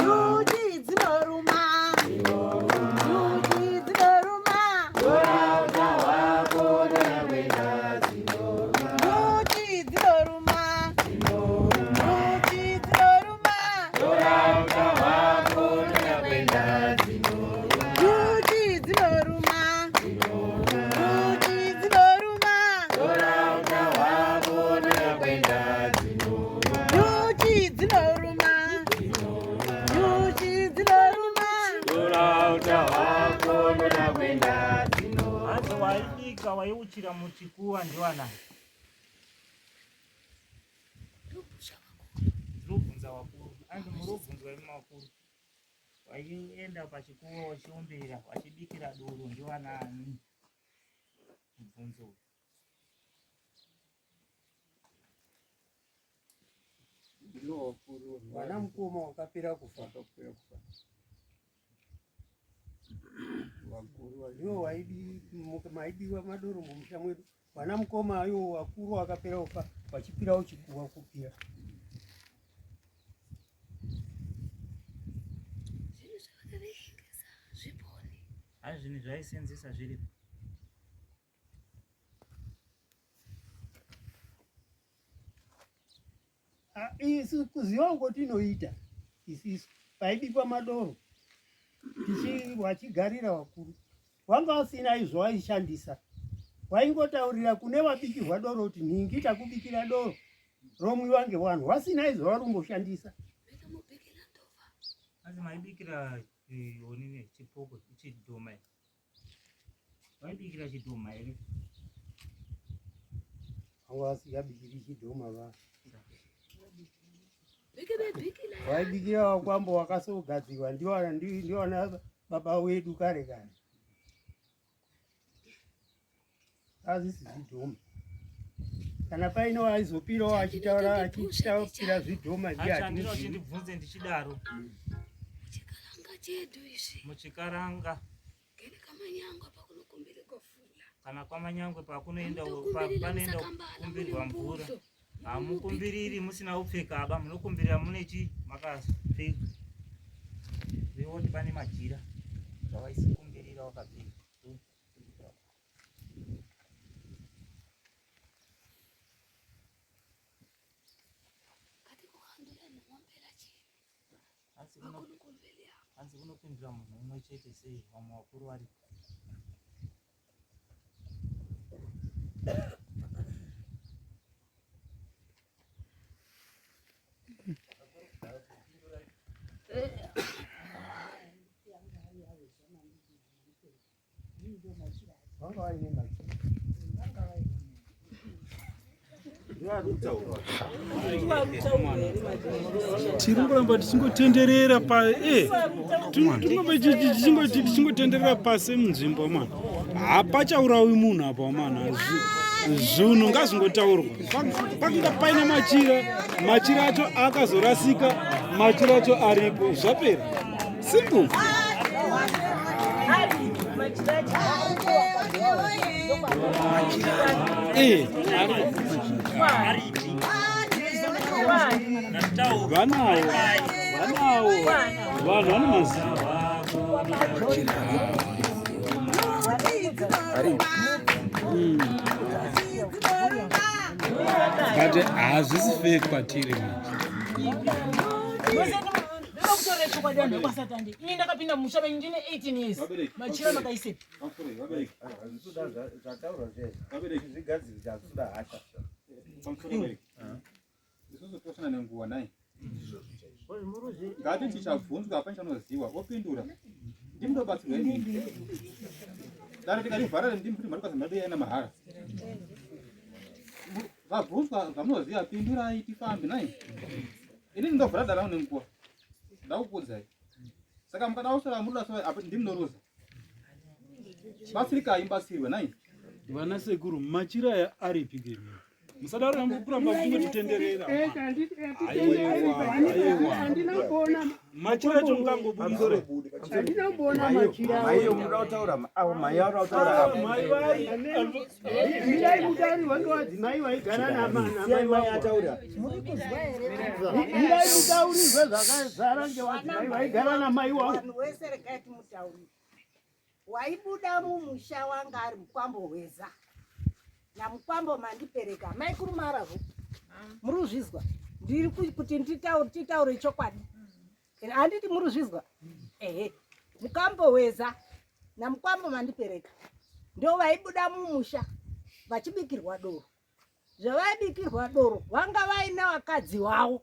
Nyuchi dzinoruma. Nyuchi dzinoruma. Urauta wako ndakapenda dziro. Nyuchi dzinoruma. Waiuchira muchikuwa ndiwana rubvunza wakuru anzi murubvunzwa imi makuru waienda pachikuwa wachiombera wachibikira doro ndiwanani mubvunzo vana mukoma wakapera kufa wakuru ndiwo maidiwa madoro mumusha mwedu vana mukoma ayo wakuru wakapera kufa wachipirawo chikuwa kupira hazvi zvinhu zvaisenzesa zviripo isu kuziva ngotinoita isisu paibikwa madoro wachigarira wakuru wanga usina izvo waishandisa waingotaurira kune vabikirwa doro kuti nhingi takubikira doro romwiwa ngevanhu wasina izvo warumboshandisa asi maibikira onini chipoko chidhoma waibikira chidhoma here anga wasikabikiri chidhoma va waibikira wakwambo wakasogadzirwa ndiwana baba wedu kare kare azisi zvidhoma kana paine waizopirawo achitapira zvidhoma ndibvunze ndichidaro muchikaranga kana kwamanyangwe pakunoenda kukumbirwa mvura hamukumbiriri musina upfeka aba munokumbirira mune chi makapfeka veoti pane Machira zvawaisikumbirira wakapfeka hanzi kunopindura munhu umwe chete sei vamwe vakuru vari tiri kuramba tichingotenderera tichingotenderera pasi munzvimbo mwana hapachaurawi munhu apa mwana zvinhu ngazvingotaurwa pakanga paine machira acho akazorasika machira acho aripo zvapera simple vanawo vanhu vane maziva but hazvisi fake kwatiri ini ndakapinda mumusha venyu ndine 18 years Machira Makaisepi isozotosana nenguva nai ngati tichabvunzwa apa chanoziva opindura ndimdobatsirwa inini dare tikarivhara ndimbuti mari kwazamadiyaina mahara vabvunzwa zvamunoziva pindurai tifambe nai inini ndovhara darao nenguva ndakukudzai saka mukadausara murudaso apa ndimnoruza batsirikai mubatsirwe nai vana sekuru machira aripigiri musadaro kuramba kuchitenderera machira acho mungangobudisira waibuda mumusha wanga ari mukwambo hweza namukwambo mandipereka maikuru maravu muruzvizwa ndiri kuti titaure chokwadi handiti muruzvizwa ehe mukwambo hweza namukwambo mandipereka ndo vaibuda mumusha vachibikirwa doro zvavaibikirwa doro vanga vaina vakadzi wavo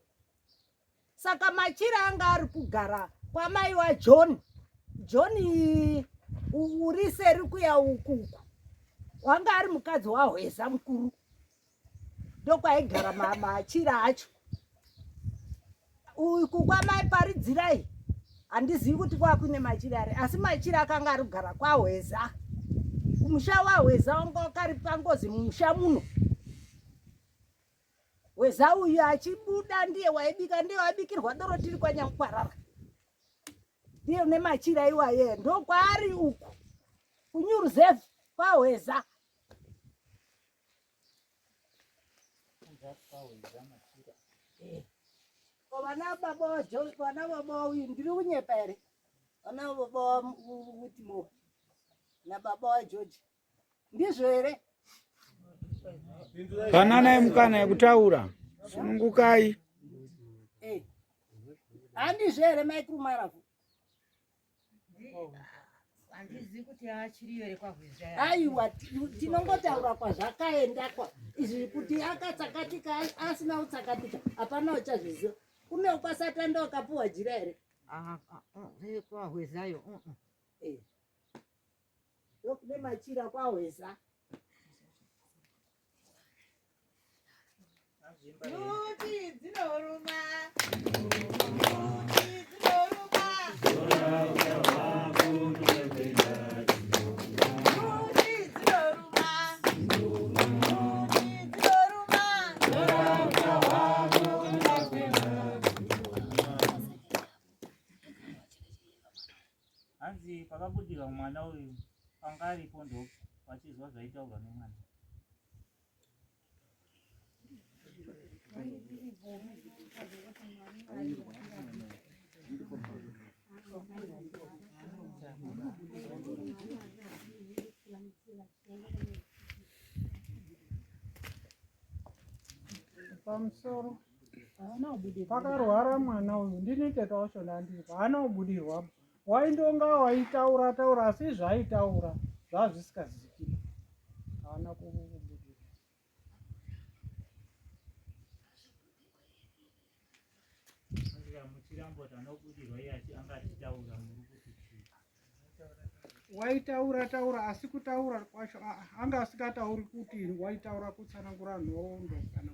saka Machira anga ari kugara kwamai waJohn uri seri kuya ukuku wanga ari mukadzi wahweza mukuru ndokwaigara Machira acho uku kwamai paridzirai handizivi kuti kwakuine Machira ari asi Machira akanga ari kugara kwahweza musha wahweza wanga wakari pangozi mumusha muno hweza uyu achibuda ndiye waibika ndiye waibikirwa doro tiri kwanyamukwarara ndiye une Machira iwaye ndo kwaari uku kunyuruzevu kwahweza vana baba uyu ndiri kunyepa here vana baba utimo nababa waJoji ndizvo here pananai mukana yekutaura sunungukai handizvo here maikuru maravu handizivi kuti achiriyo here kwahweza aiwa tinongotaura kwazvakaenda kwa izvi kuti akatsakatika asina kutsakatika hapana uchazviziva kune kwasatanda wakapuwa jira here kwahwezayo kune Machira kwahweza Nuti dzinoruma hanzi pakabudika mwana uyu anga aripo ndo vachizwa zvaitaurwa nemwana pamusoro pakarwara mwana uyu ndinitetawo shona ndiko haana kubudirwa waindonga waitaura taura asi zvaitaura zvazvisikazikini haana kubudirwa. Waitaura taura asi kutaura kwacho anga asikatauri kuti waitaura kutsanangura nhoroondo kana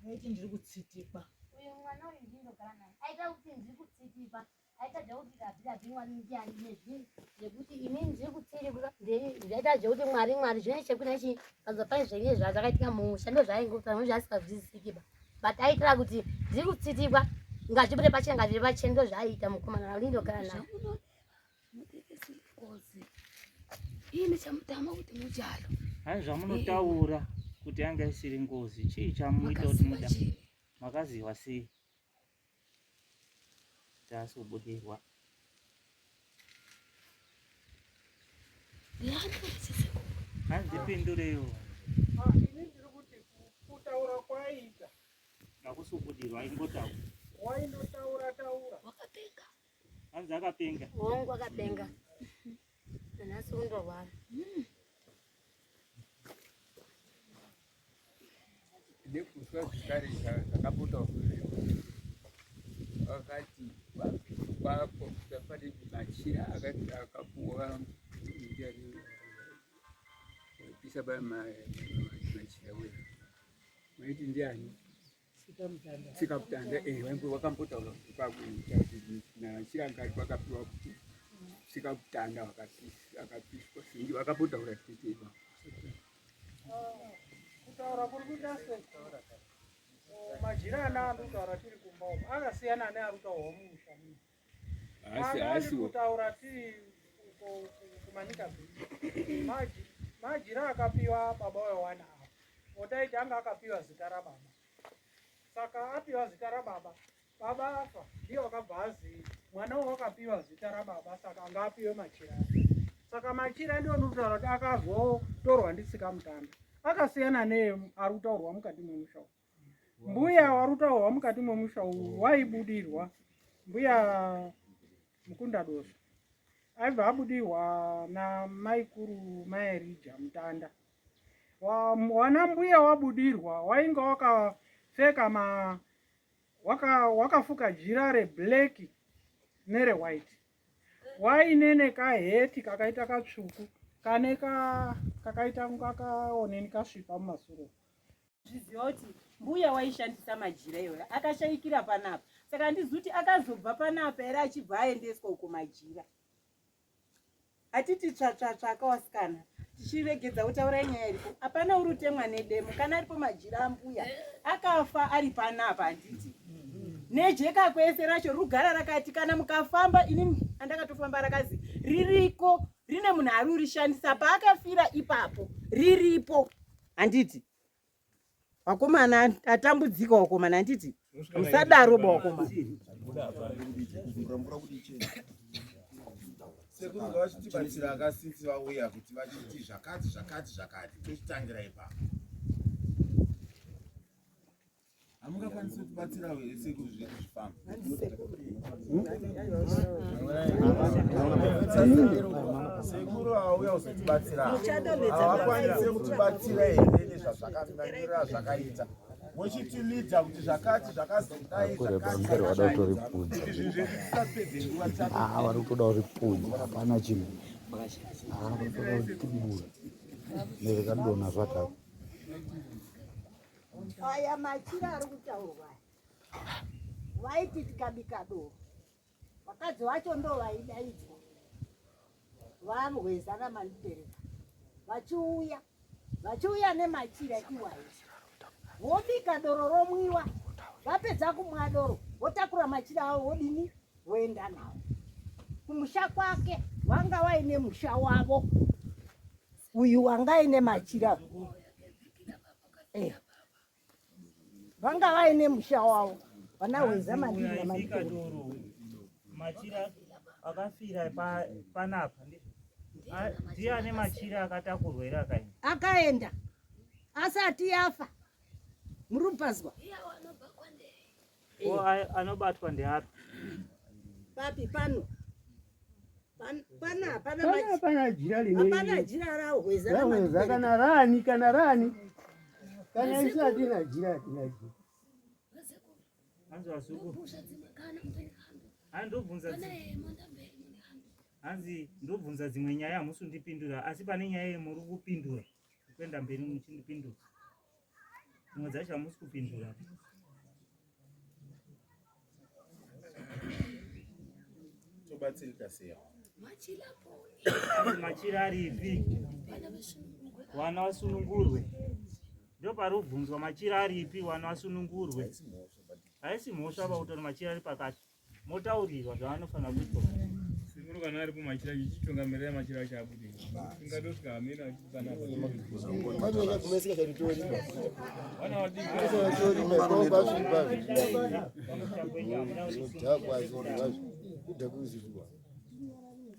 Aiti ndiri kutsitikwa. Uyu mwana uyu ndinogara naye. Aita kuti ndiri kutsitikwa. Aita kuti David mwari ndiani nezvinhu zvekuti inini ndiri kutsitikwa ndaita kuti mwari zvine chekunachi panza pane zvenye zvakaitika mumusha ndozvaingopa zvasingazvisikiba. But aitira kuti ndiri kutsitikwa ngazvibure pachena ngazvibure pachena ndozvaaita mukomana ndinogara naye. Ini chamutama kuti mujalo. Hai zvamunotaura kuti anga isiri ngozi chii chamuita kuti muda makaziwa sei tasubudirwa handipindureyo ini ndiri kuti kutaura kwaita nakusubudirwa ingotaura waindotaura wakapenga hanzi akapenga wangu akapenga nanasi undorwara nekuswa zvekare zvakapota wakati kwakuda pane Machira akati akapuwa pisa Machira wewe maiti ndiani Sikaputanda wakambotaura Machira akati wakapiwa kuti Sikaputanda wakapiswa singi wakambotaura tete kutaura kuri kuita sekutaura Machira anaandotaura tiri kumba uko akasiyana nearutaurwa mumusha asi kutaura tiri kumanyika Machira akapiwa baba wewana apo otaiti anga akapiwa zita rababa saka apiwa zita rababa baba afa ndiye wakabva aziva mwana wakapiwa zita rababa saka anga apiwe Machira saka Machira ndiyo ndokutaura kuti akazotorwa ndisikamutanda akasiyana nearutaurwa mukati mwemusha mbuya warutaurwa mukati mwemusha waibudirwa mbuya mukunda dosa aibva abudirwa namaikuru maerija mutanda wana mbuya wabudirwa wainga wakapfeka wakafuka jira rebleki nerewhite waine nekaheti kakaita katsvuku kane kakaita kakaoneni kasvipa mumasuro zviziva kuti mbuya waishandisa majira iyoyo akashayikira panapa saka handizuti akazobva panapa here achibva aendeswa uko majira atiti tsvatsvatsva akawasikana tichiregedza kutaura nyaya iripo hapana uri utemwa nedemo kana aripo majira ambuya akafa ari panapa handiti nejeka kwese racho rugara rakati kana mukafamba inini andakatofamba rakazi ririko rine munhu ari urishandisa paakafira ipapo riripo handiti wakomana atambudzika wakomana handiti musadaro bawakomana sekuru ngavachitibatsira akasinzi vauya kuti vachiti zvakati tochitangira ipapo hamungakwanisi kutibatsira here sekuru zvedu zvifamba sekuru vauya kuzotibatsira havakwanisi kutibatsira here nezvazvakamirira zvakaita mochitilidza kuti zvakati zvakazodai vari kutoda uripudza hapana chinhu varikutoda kutibura nezvakadona zvatatu aya Machira ari kutaurwa vaiti tikabika doro vakadzi vacho ndo vaidaidzwa varweza namandipereka vachiuya neMachira iwayo vobika doro romwiwa vapedza kumwa doro votakura Machira avo vodini voenda nawo kumusha kwake vanga vaine musha wavo uyu wanga aine Machira vanga vaine musha wavo vanahweza mandiri namadoro Machira akafira panapa ndiani Machira akatakurwa here akaenda asati yafa muri kupazwa Anobatwa ndeapi? Papi pano. Pana jira limwe. Hapana jira rahweza Rahweza kana rani kana isati na jira tinaji. Anzi wasuku. Andobvunza Anzi ndobvunza dzimwe nyaya musundipindura asi pane nyaya muri kupindura. Kwenda mberi muchindipindura. Dzimwe dzacho hamusi kupindura. Tobatsirika sei? Machira aripi? Wana wasunungurwe. Ndio parubvunzwa machira aripi wana wasunungurwe. Haisi mhosva pautori machira ari pakati. Motaurirwa zvaanofanira kuitwa. Simuru kana ari kumachira chichitungamirira machira chabude. Ingatosvika hamina kana Macho yakumesika charitori. Wana wadiki. Charitori mekomba zvibva. Ndakuzizwa.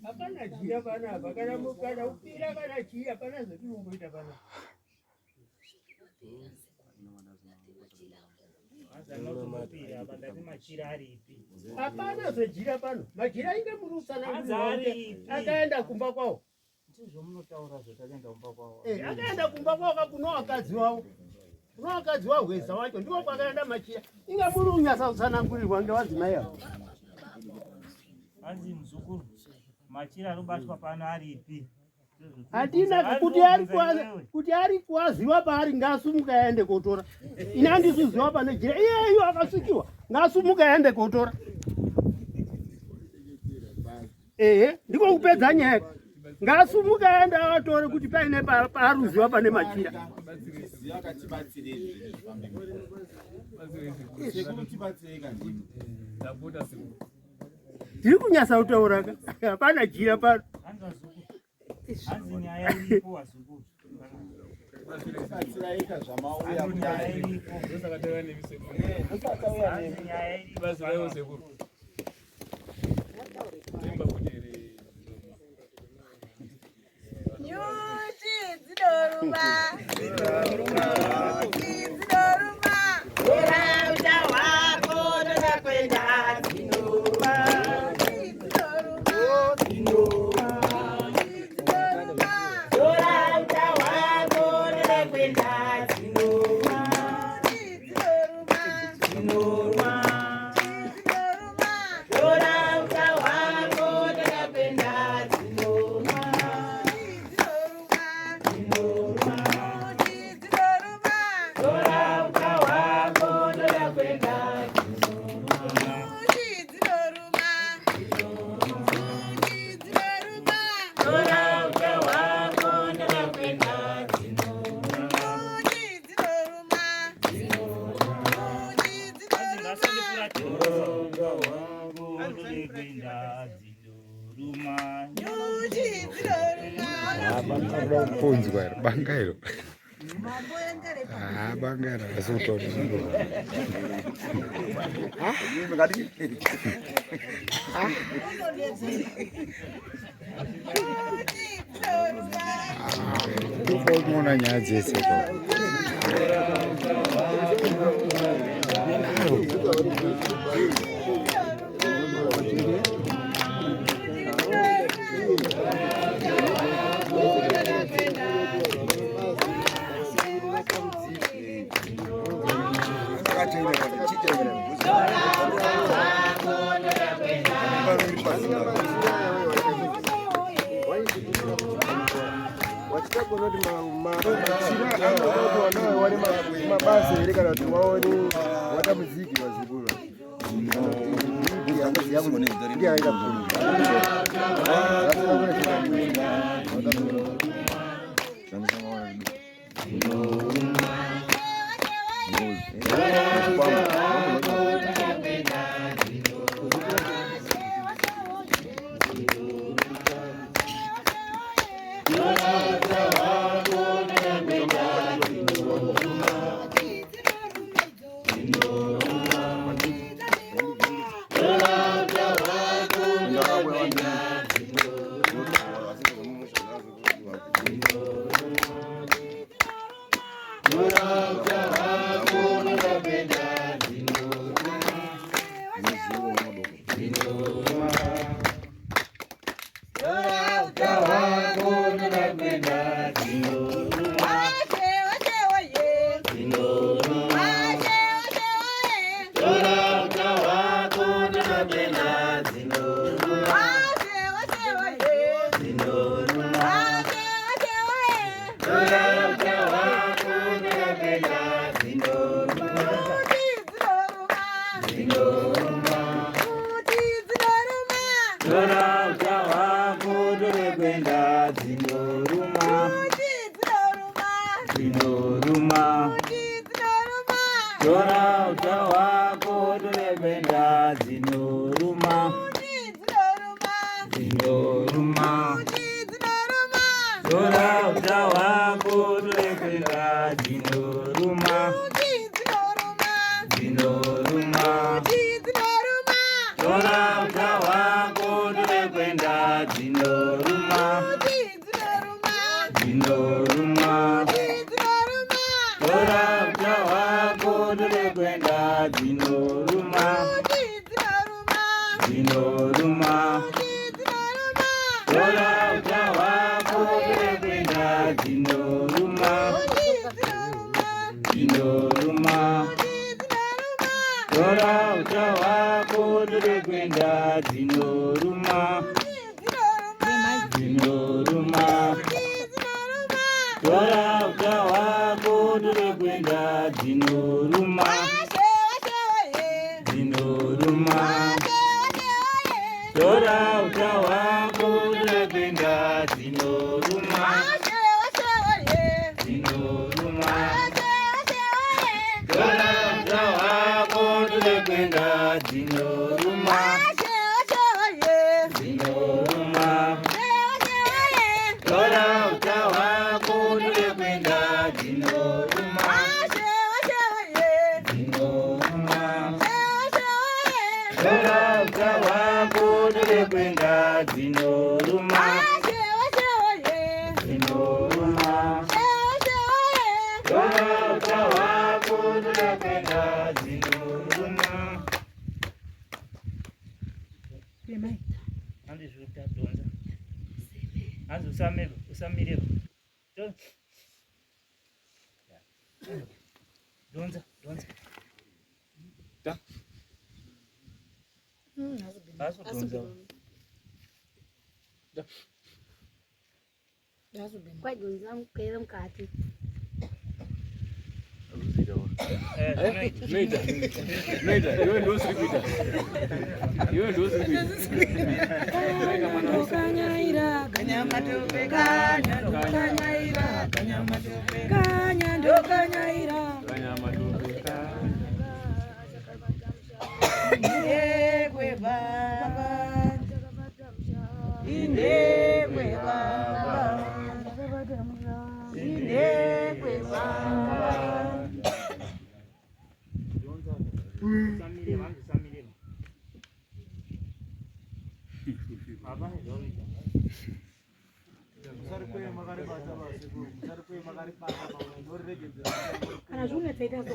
Hapana jira panapa kana mukana upira kana jira pana zvetinongoita panapa. Hapana zvejira pano. Majira inge murusana akaenda kumba kwawo. Ndizvomunotaura zvakaenda kumba kwawo. Akaenda kumba kwawo kuno wakadzi wawo. Kuno wakadzi wawo hweza wacho ndiko kwakaenda machira. Inge muri unyasa kusanangurirwa ngevadzimai avo. Anzi muzukuru machira anobatwa pano aripi? Hatina kuti ari kuwaziwa paari ngasumuka yaende kotora. Ina ndisuziwa pane jira iyeyo akasikiwa ngasumuka yaende kotora. Ndiko kupedza nyaya. Ngasumuka yaende atore kuti paine paaruziwa pane machira. Tiri kunyasa kutaura hapana jira pano. Anzi nyaya iripo wazukuru. Batsiraika zvamauya kudai. Ndosakataura nemisekuru. Anzi nyaya iripo sekuru. Imba kudere. Nyuchi dzidoruma. Dzidoruma. Ora utawako ndokwenda dzinova. Punzwa bangairo. Bangara asuto. Mona nyaje seko. Mabasi kana kuti waone wata muziki wazikuru. Ndio aida tora uta hwako dore kwenda dzinoruma dzinoruma tora uta hwako dore kwenda dzinoruma dzinoruma tora uta hwako dore kwenda dzinoruma dzinoruma tora uta hwako dore kwenda dzinoruma dzinoruma tora uta hwako dore kwenda dzinoruma dzinoruma tora uta hwako dore kwenda dzinoruma dzinoruma tora uta hwako dore kwenda dzinoruma dzinoruma tora uta hwako dore kwenda dzinoruma dzinoruma tora uta hwako dore kwenda dzinoruma dzinoruma tora uta hwako dore kwenda dzinoruma dzinoruma tora uta hwako dore kwenda dzinoruma dzinoruma tora uta hwako dore kwenda dzinoruma dzinoruma tora uta hwako dore kwenda dzinoruma andizvuta donza hanzi usamireva donza donza asudonza kwaidonza mukaera mukati iwe ndio usiri kuita iwe ndio usiri kuita kanyaira kanyamatope kanya ndo kanyaira kanyamatope kanya ndo kanyaira kanyamatope indekwe baba indekwe baba indekwe baba kana zvune tsaita so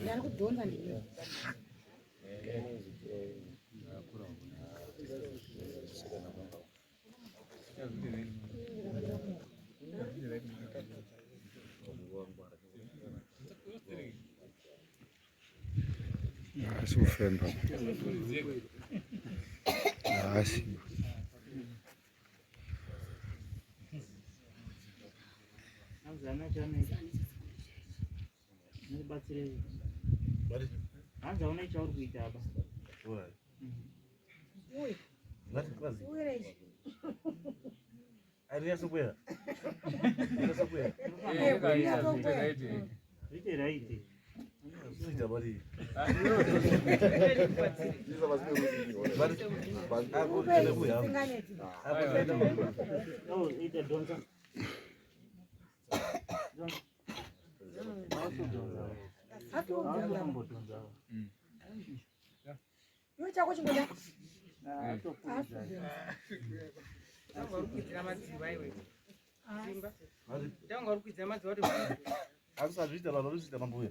ndari kudhonza ndiyo asufemba asi hanzi hauna chauri kuita aba ite raite ite donza iwe chako chingoda tanga uri kuidzira madziva iwe simba tanga uri kuidzira madziva kuti akusazviita vanhu varikuita mambuya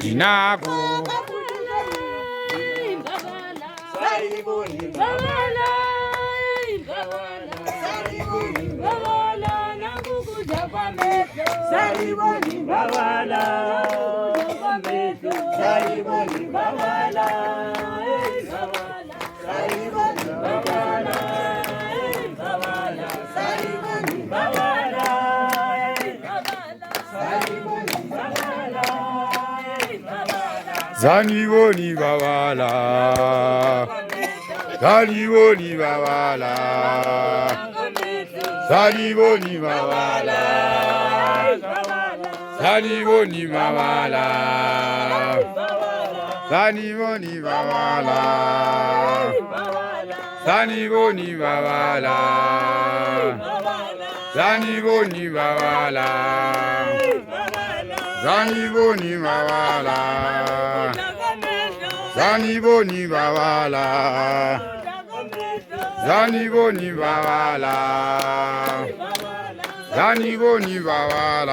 Dinako. Zaniboni babala, Zaniboni babala, Zaniboni babala, Zaniboni babala, Zaniboni babala, Zaniboni babala, Zaniboni babala, Zaniboni babala. Zaniboni babala, Zaniboni babala,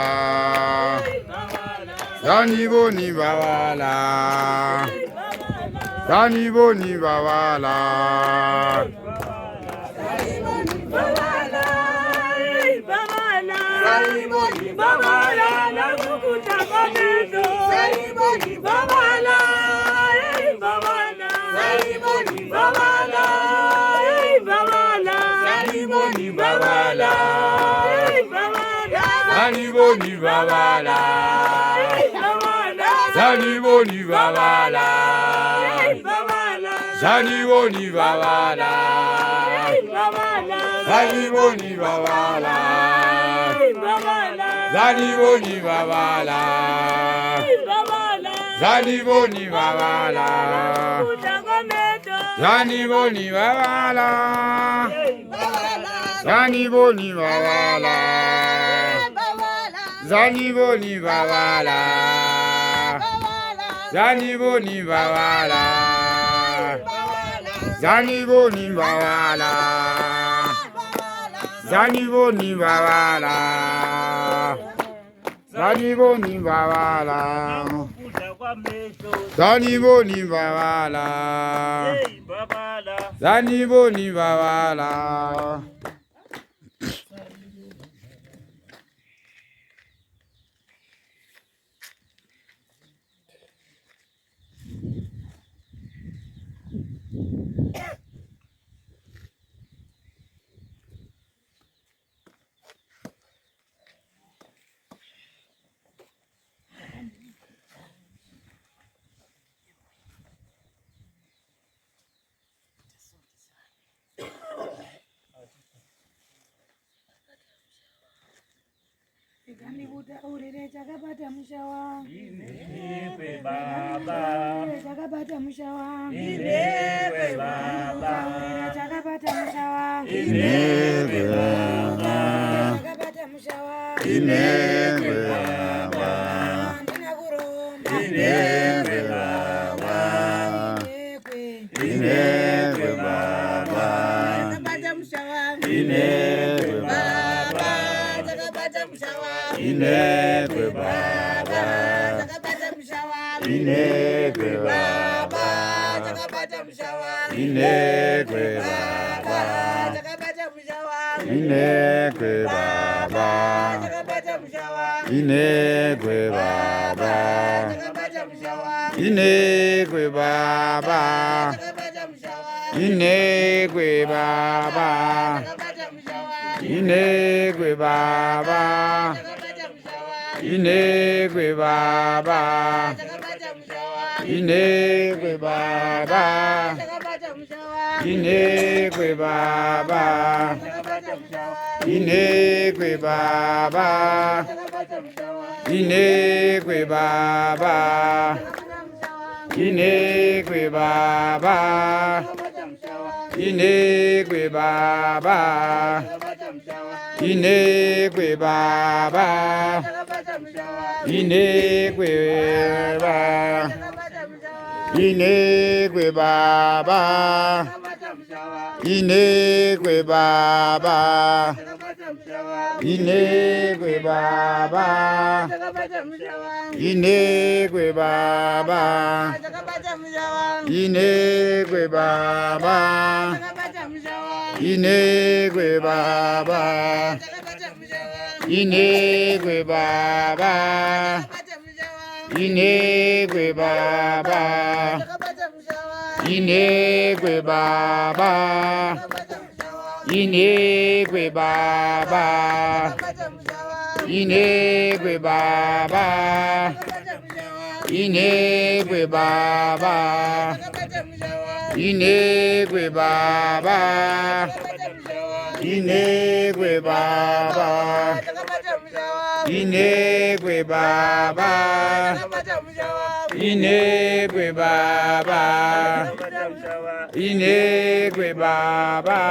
Zaniboni babala, Zaniboni babala, Zaniboni babala, Zaniboni babala, nakukuta kameto, Zaniboni babala. Zaniboni babala, Zaniboni babala, Zaniboni babala, Zaniboni babala, Zaniboni babala, Zaniboni babala, Zaniboni babala, Zaniboni babala, Zaniboni babala, Zaniboni babala, Zaniboni babala, Zaniboni babala, Zaniboni babala, Zaniboni babala, Zaniboni babala, Zaniboni babala, Zaniboni babala. Chakapata mushawa Inewe baba, chakapata mushawa Inewe baba, chakapata mushawa Inewe baba, chakapata mushawa Inewe baba, Inewe baba, Inewe baba, chakapata mushawa Inewe baba, chakapata mushawa Inegwe baba, chakapata mushawa Inegwe baba, chakapata mushawa Inegwe baba, chakapata mushawa Inegwe baba, chakapata mushawa Inegwe baba, chakapata mushawa Inegwe baba, chakapata mushawa Inegwe baba, Inegwe baba, Inegwe baba, Inegwe baba, Inegwe baba, Inegwe baba, Inegwe baba, Inegwe baba, Inegwe baba, Inegwe baba, Inegwe baba, Inegwe baba, Inegwe baba, Inekwe baba. Inekwe baba. Inekwe baba. Inekwe baba. Inekwe baba. Inekwe baba. Inekwe baba. Inekwe baba. Inekwe baba. Inekwe baba. Inekwe baba. Inekwe baba. Inekwe baba. Inekwe baba. Inekwe baba.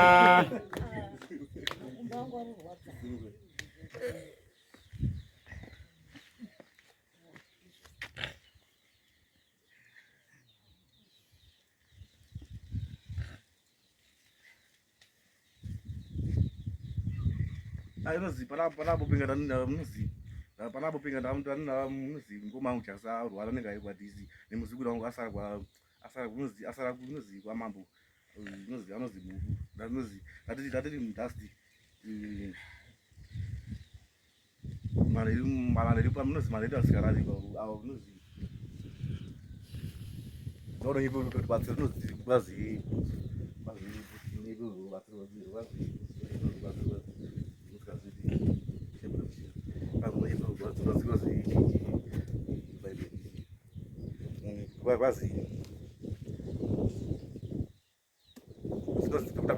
Inozi panapo pinga ndani muzi. Panapo pinga ndani muzi ngoma uchasa rwara nengaikwadisi nemuzukuru wangu asara kunozi kwa mambo nozi anozi bubu ndanozi tatiri mudasti maneri pamunozi maneri asikarari avo nozi ndoro ipo batsiro nozi bazi quasi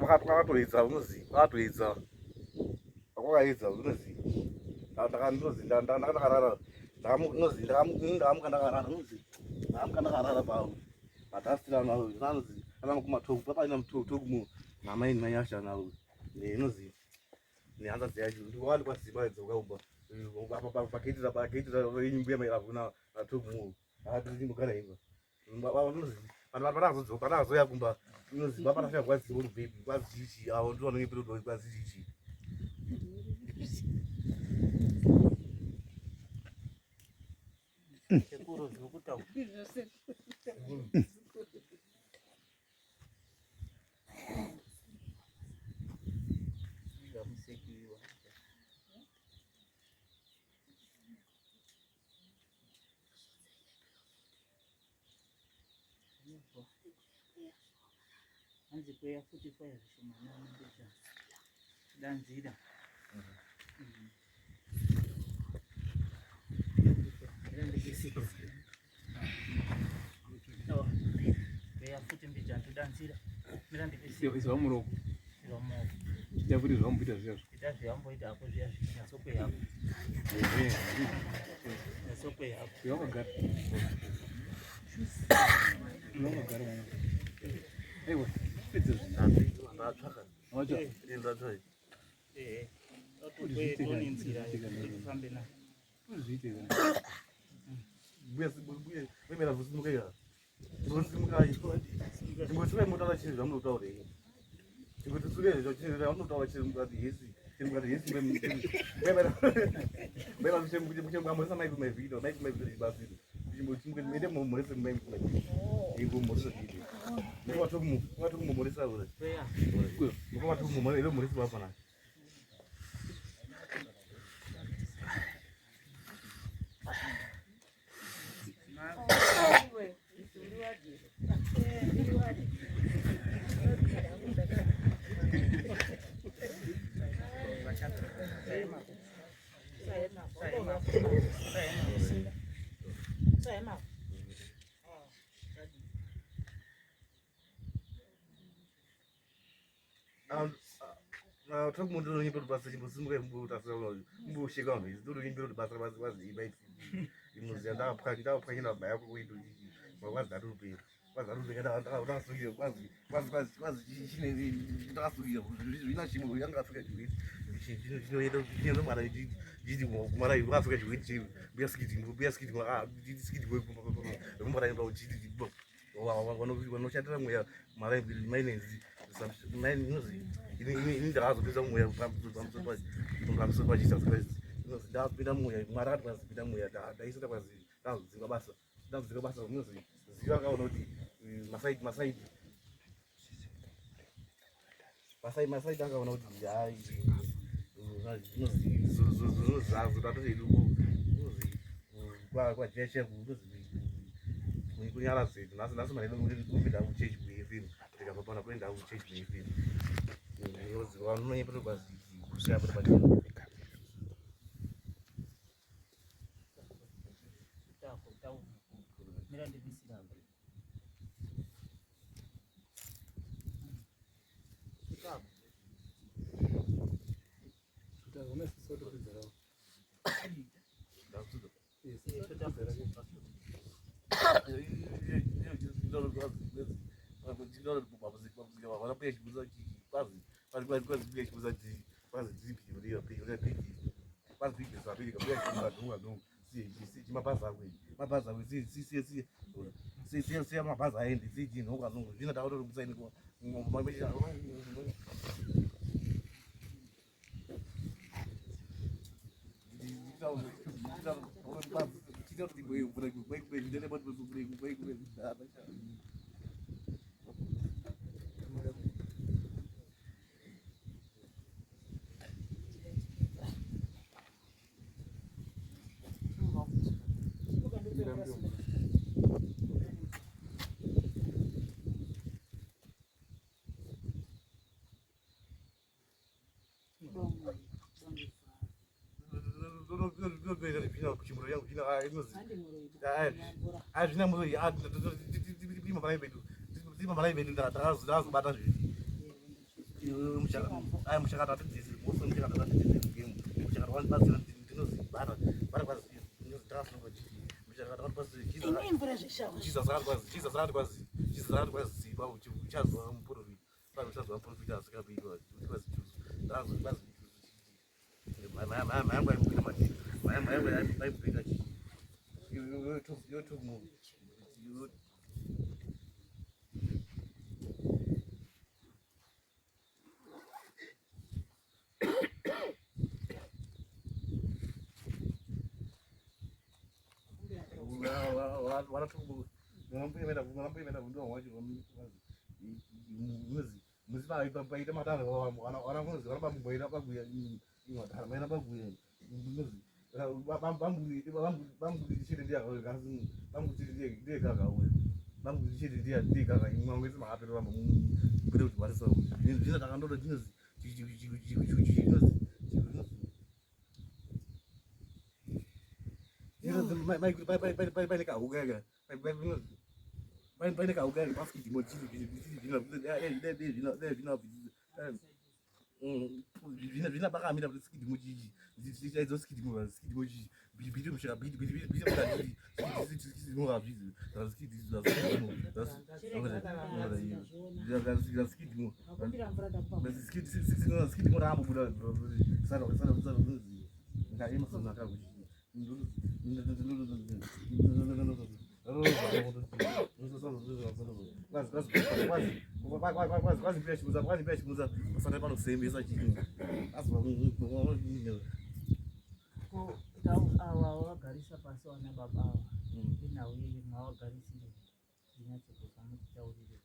wakatoedza unozi wakatoedza wakwakaedza unozi ndakandakarara nozi ndakamuka ndakarara nozi ndakamuka ndakarara pavo madhastirano anozi anakumatoku papaina mutoku namaini manyasha nawo nozi nehanzadzi yacho ndiwani kwaziba edza ukaumba pakaitira imbuya mairavuna natoku akatirimukana imba panazoya kumba inoziva panafika kwaziva rubhebhi kwazichichi avo ndivanongeperodoi kwazichichi hanzi kweya futi kwaya zvishomana danzira kweya futi mbijantu danzira mirandikisivamuroko yafuti zvamboita zviyazvo ita zvamboita ako zviya zvinyasokweyako nyasokweyako wakagara aiwa pedza ndatsvaka ndatsvaka toninzira kufambe na uzviite wemera kusimuka iya ndosimuka ndingosimuka mutaura chinhu zvamunotaura iyi ndingotisuke zvamunotaura chinhu mukati yesi mukati yesi muchemwamoresa maiki mavhidho basi ende mumorese ingomoresa video ndingatokumomoresa ure ndingatokumomoresa mumorese vafanana tokumuntu nyimbo basa chimbosimuka mbusheka vanhu totoimbira kuti basa vaziiba inoziya ndapwanyira baba yako kuindo kwazi daturupera kwazi daturupera ndakasukira kwazi ndakasukira zvina chimwe yanga asuka chiwiti chinoenda mwana chiti mwana wakasuka chiwiti buyasikiti mwana chiti vanoshandira mweya mara mainenzi inozi ini ndakazopinza mweya pamusoro paJesus Christ. Ndapinda mweya Mwari akati kwazipinda mweya ndaisenda kwazi ndazodzinga basa unozi ziva kaona kuti masaidi akaona kuti hai zinozazo tatoedu kwajeche kunyara zedu nhasi manedopinda kuchechi kuefemu tikazopana kuenda kuchechi kuefemu vanonyepeto kwazi kusea poto pachino mabhazi aendi zvinhu zvinotaura kuti musaini kuchimuro yangu zvina muroi imambarai vedu ndazobata mushakata atidzisi mose mushakata atidzisi mushakata wanibatsira ndinozibata Jesus akati kwazi ziva uchazova muprofita uchazova muprofita asikabeikwa muzivaita matano zvina pakamira kuti skidimo chichi zvichaidzo skidimo chichi bhiti musha bhiti skidimo rambobuda kwazipechimuza pasana panosembesa chinhu ava wavagarisa pasi wana baba ava inauye mavagarisire zvinyatsekuza mutitaurire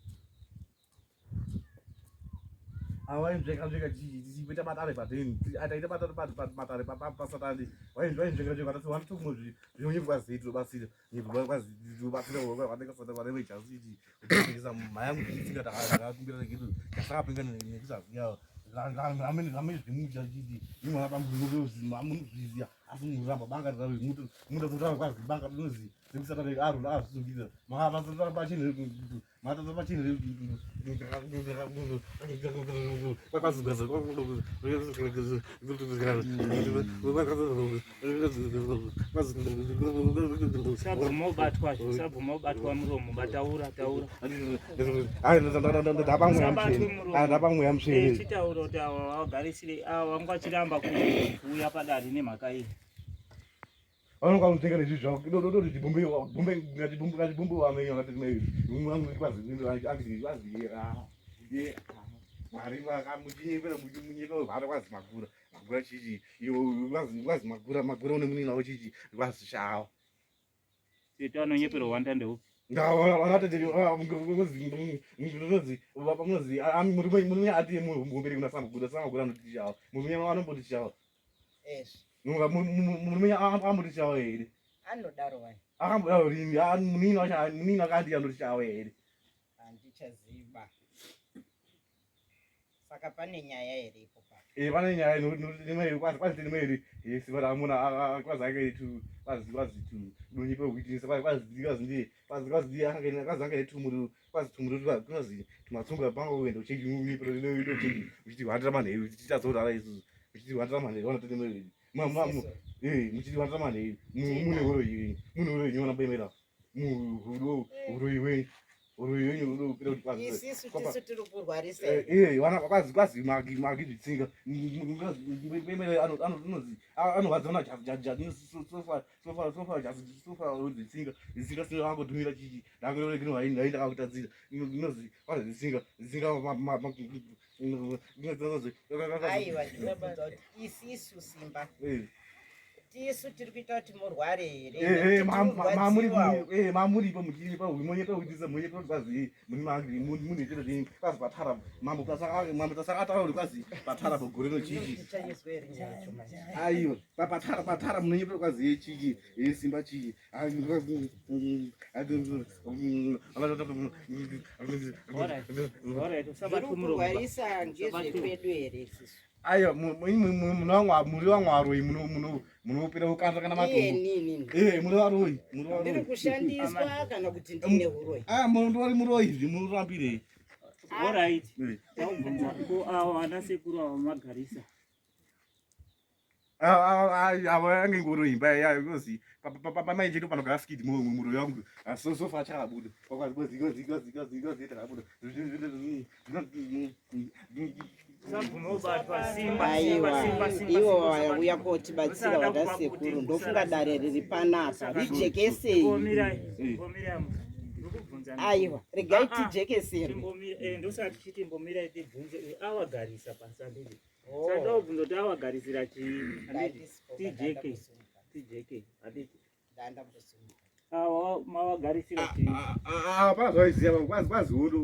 wainzveka tichipeta matare pateni ataita matare pasatandi wainzveka atati wanitokumwe zvinonyepwa zetu batsira vanevejasiti kutengesa mhaya yangu ichitinga takakumbira negeto tasakapinga nekusaziya amene zvimucha chiti imwana pamunozviziya asi muramba banga mutatotaa kwazi banga rinozi sekusatare aro azvizongisa makapasatara pachine matata pachine sabvuma ubatwa muromo bataura ndapamweya musvere chitauro kuti ava wagarisire ava vanga vachiramba kuuya padare nemhaka iyi vanonga mutenga nezvi zvavo dodoti bombe wamenyo akati kwazi Mari vakamuchinyepera muchimunyepera vhara kwazi magura. Magura chichi. Iwo kwazi magura une munini nawo chichi. Kwazi shawa. Tita anonyepera wanda ndeu. Vanatenderi munozi murume ati mubereki unasamagura samagura anoti shawa. Murume anomboti shawa. Murume amboti shawa here. Anodaro wani. Akambodaro rini munini akati anoti shawa here. Handichaziva. Saka pane nyaya here ipo pa. Pane nyaya nemeri kwazi nemeri simba ramuna kwazi akaiti kwazi tu donyipe kuitisa kwazi ndiye akazanga tumuru kwazi tumuru kwazi tumatsunga pango kuenda uchingi pro ndo uchingi uchiti wandira manheru tichazorara isusu uchiti wandira manheru vanotende meri muchiti wandira manheru mune horo yenyu wana bemera huro iwenyu Isisu tisu tiri kurwarisa. Kwazi magi zvitsinga anovadzana sofa zvitsinga zitsinga sina vangodhumira chichi ndakakutadzira inozi kwazi zitsinga aiwa ndinobvunza kuti isisu simba tisu tiri kuita kuti murware here mamuripo muchipa munyepa kuitisa munyepa kwazi mune chiro chenyu kwazi patara mambo tasaka ataura kuti kwazi patara pagore nochichi aiwa patara munonyepa kwazi chichi simba chichi kurwarisa ngezvekwedu here isisu aiwa muri wamwaroi munopera kukanda kana matombo muri varoi ndiri kushandiswa kana kuti ndine uroi ndori muroi izvi munorambirei Alright. Avo vana sekuru avo magarisa. Avo yange ngoro imba yayozi pamai chedu panogara skid muro yangu sofa acharabuda kwakwazigozigozigozigozi takabuda ivo vauya kotibatsira vana sekuru ndofunga dare riri panapa rijekesei aiwa regai tijekeseri ndosati chiti mbomira tibvunze avagarisa pasandiri saka ubvunzo kuti avagarisira tijeke aditi mavagarisira panazvaiziva kwazi hondo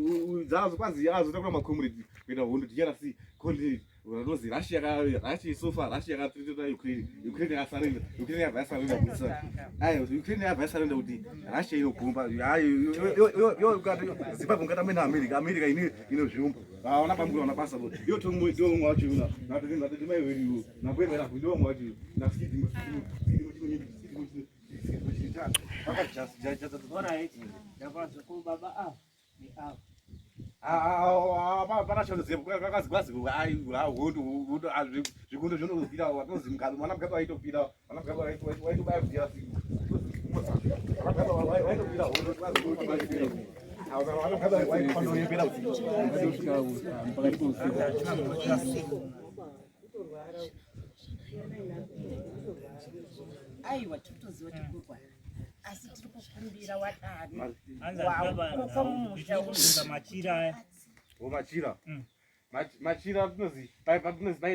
dzazo kwazi azotokura makomredi kuenda hondo tichera si kondi unozi rashi sofa rashi yakatritota ukraine yasarenda ukraine yabva yasarenda kuisa ukraine yabva yasarenda kuti rashi inogomba zimbabwe ngatamwe naamerica inozviumba vaona bambura wana basa iyo tomwe wacho una natoti maiveriwo nakuemera kuti ndiwomwe wacho naskidi panachonozekakazi hondo zvikundo zvinozopira watozi mwana mugabe waitopira mwana mugabe waitobaya kudira waitopira aiwa titoziva tikurwara asi tiri kukumbira wadani machira tinozi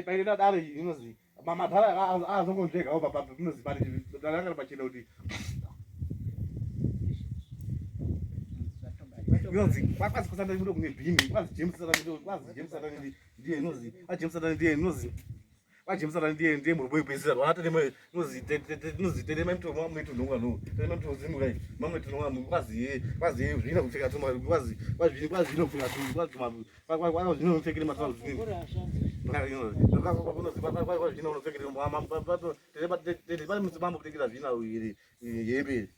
paireda dare inozi madhara azongonzvegawo papinozi paanga pachena kuti inonzi kwazi kusanda kudo kune bhini kwazi jemusatani ndiye inozi ajemusatani ndiye inozi vajemusatani ndiye murume wepesira rwanatenozi tenemai muto maitononga no tenemai muto zimukai mamaitononga kwazi zvina kupfeka toma kwazi zvinopfeka zvinopfekere matau pane mudzimambo kutekera zvina hembe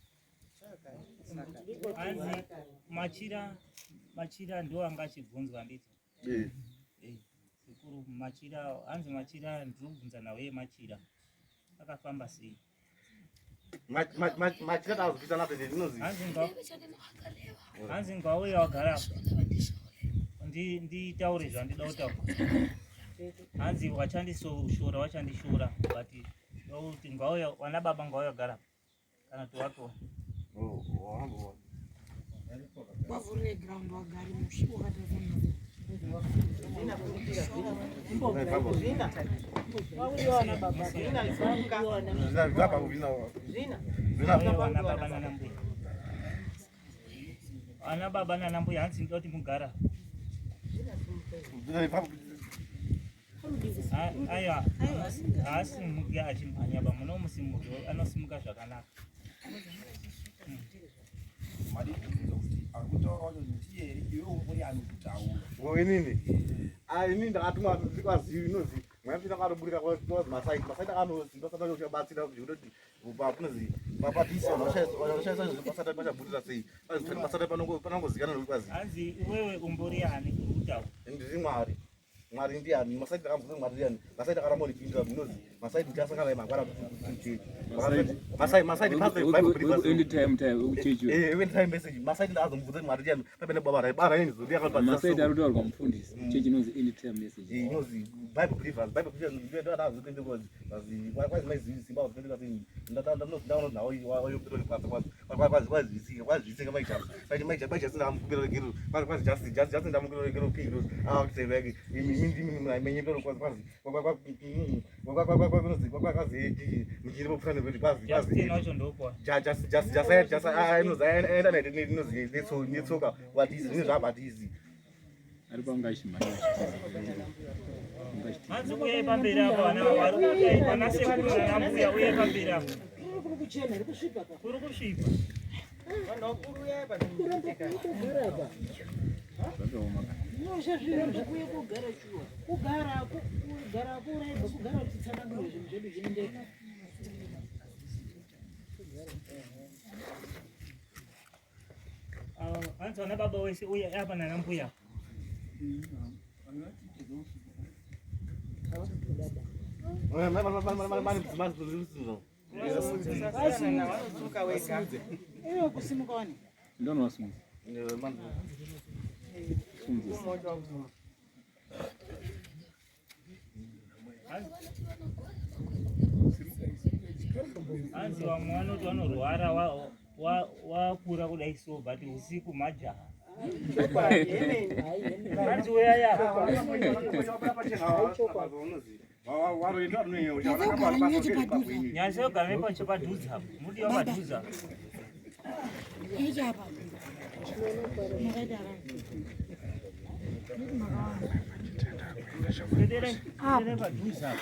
machira ndo anga achibvunzwa nditi sekuru machira hanzi machira ndinobvunza nawe machira akafamba sei machira tazopita napende ndinozi hanzi ngauya wagara nditaure zvandida kutaura hanzi wachandishora wachandishora but kuti ngauya wana baba ngauya gara kana towato wavhurire ground wagari mushi wakatazana Ana baba na nambu yansi ndoti mugara. Aya. Asi mugia achimhanya ba muno musimuzo anosimuka zvakanaka. Inini inini ndakatuma zvikwazivi inozi mwapinda kanoburika kwazi masaiti akanozi ndosata kuchabatsira kuti pakunozi papatisa vanoshaisa zvipasata pachaburira sei pasata panongozikana nekwazi hanzi iwewe umbori yani kutaura ndiri mwari ndiani masaiti akamboza mwari ndiani masaiti akaramboripindira zvinozi masaiti ndiasangana nemangwana masaiti anytime message masaiti ndaazombudza mwari ndiani pamene bara masaiti aritaurwa mufundisi chechi inozi anytime message inozi bible believers kwazi maizivisimba ndaona nawo kwazvisika maijasina amukuberekero kwazijasi ndamukuberekero piro akuseveke menyepero kwakazi michiri vopfurane kuti kwaziaenda netsoka vatisi zvine zvabhatisi ari paungaishimhanya hanzi uyai pamberi apo vana sekuru nanambuya uyai pamberi apo kuri kusvipa hanzi vana baba wese uyai apa nanambuya hanzi vamwe vanoti vanorwara wakura kudai so but usiku majaha hanzi uyaya nyanza yogara nepachopadhuza apo mudiwa padhuza padhuza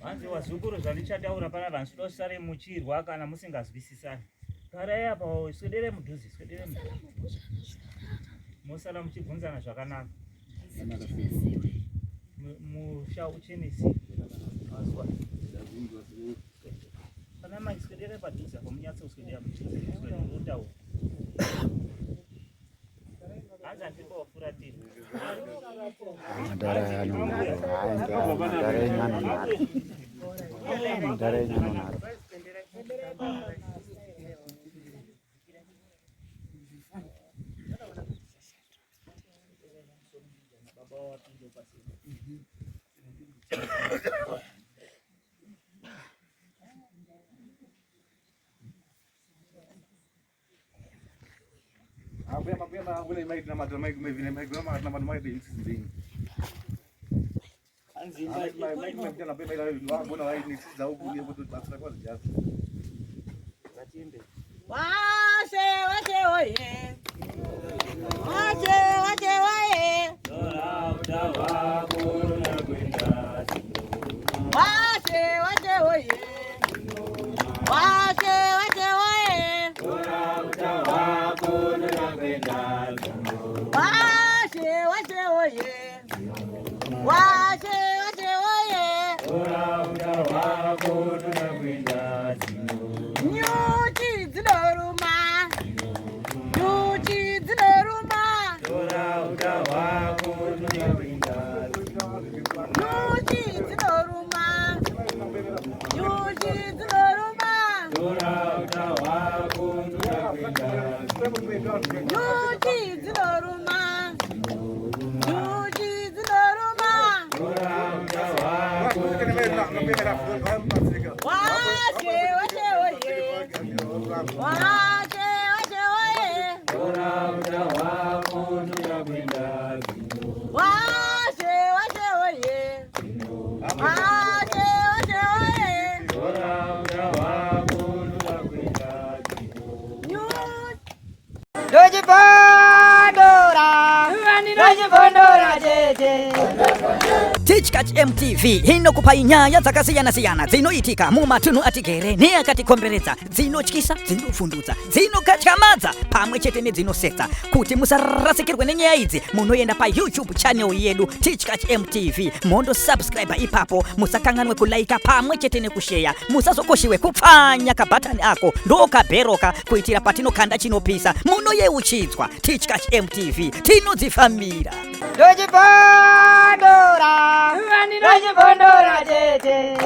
hanzi wazukuru zvandichataura pana vanhu sare muchirwa kana musingazwisisani garai apa swedere mudhuze mosara muchibvunzana zvakanaka musha uchenesi pana mai swedere padhuze apo munyatsoswedera muchirotaura hanzi handikowafura Nyuchi dzinoruma. Nyuchi dzinoruma. Wache wache oye. Wache wache oye. Wache wache oye. Wache wache oye. Teach MTV inokupa inyaya dzakasiyana-siyana dzinoitika mumatunhu atigere neakatikomberedza, dzinotyisa, dzinofundudza, dzinokatyamadza pamwe chete nedzinosetsa. Kuti musarasikirwe nenyaya idzi, munoenda paYouTube channel yedu Teach MTV, mondo subscribe ipapo, musakanganwe kulaika pamwe chete nekushare, musazokoshiwe kupfanya kabhatani ako ndokabheroka kuitira patinokanda chinopisa munoyeuchidzwa. Teach MTV tinodzifamira. Dojibondora, tete.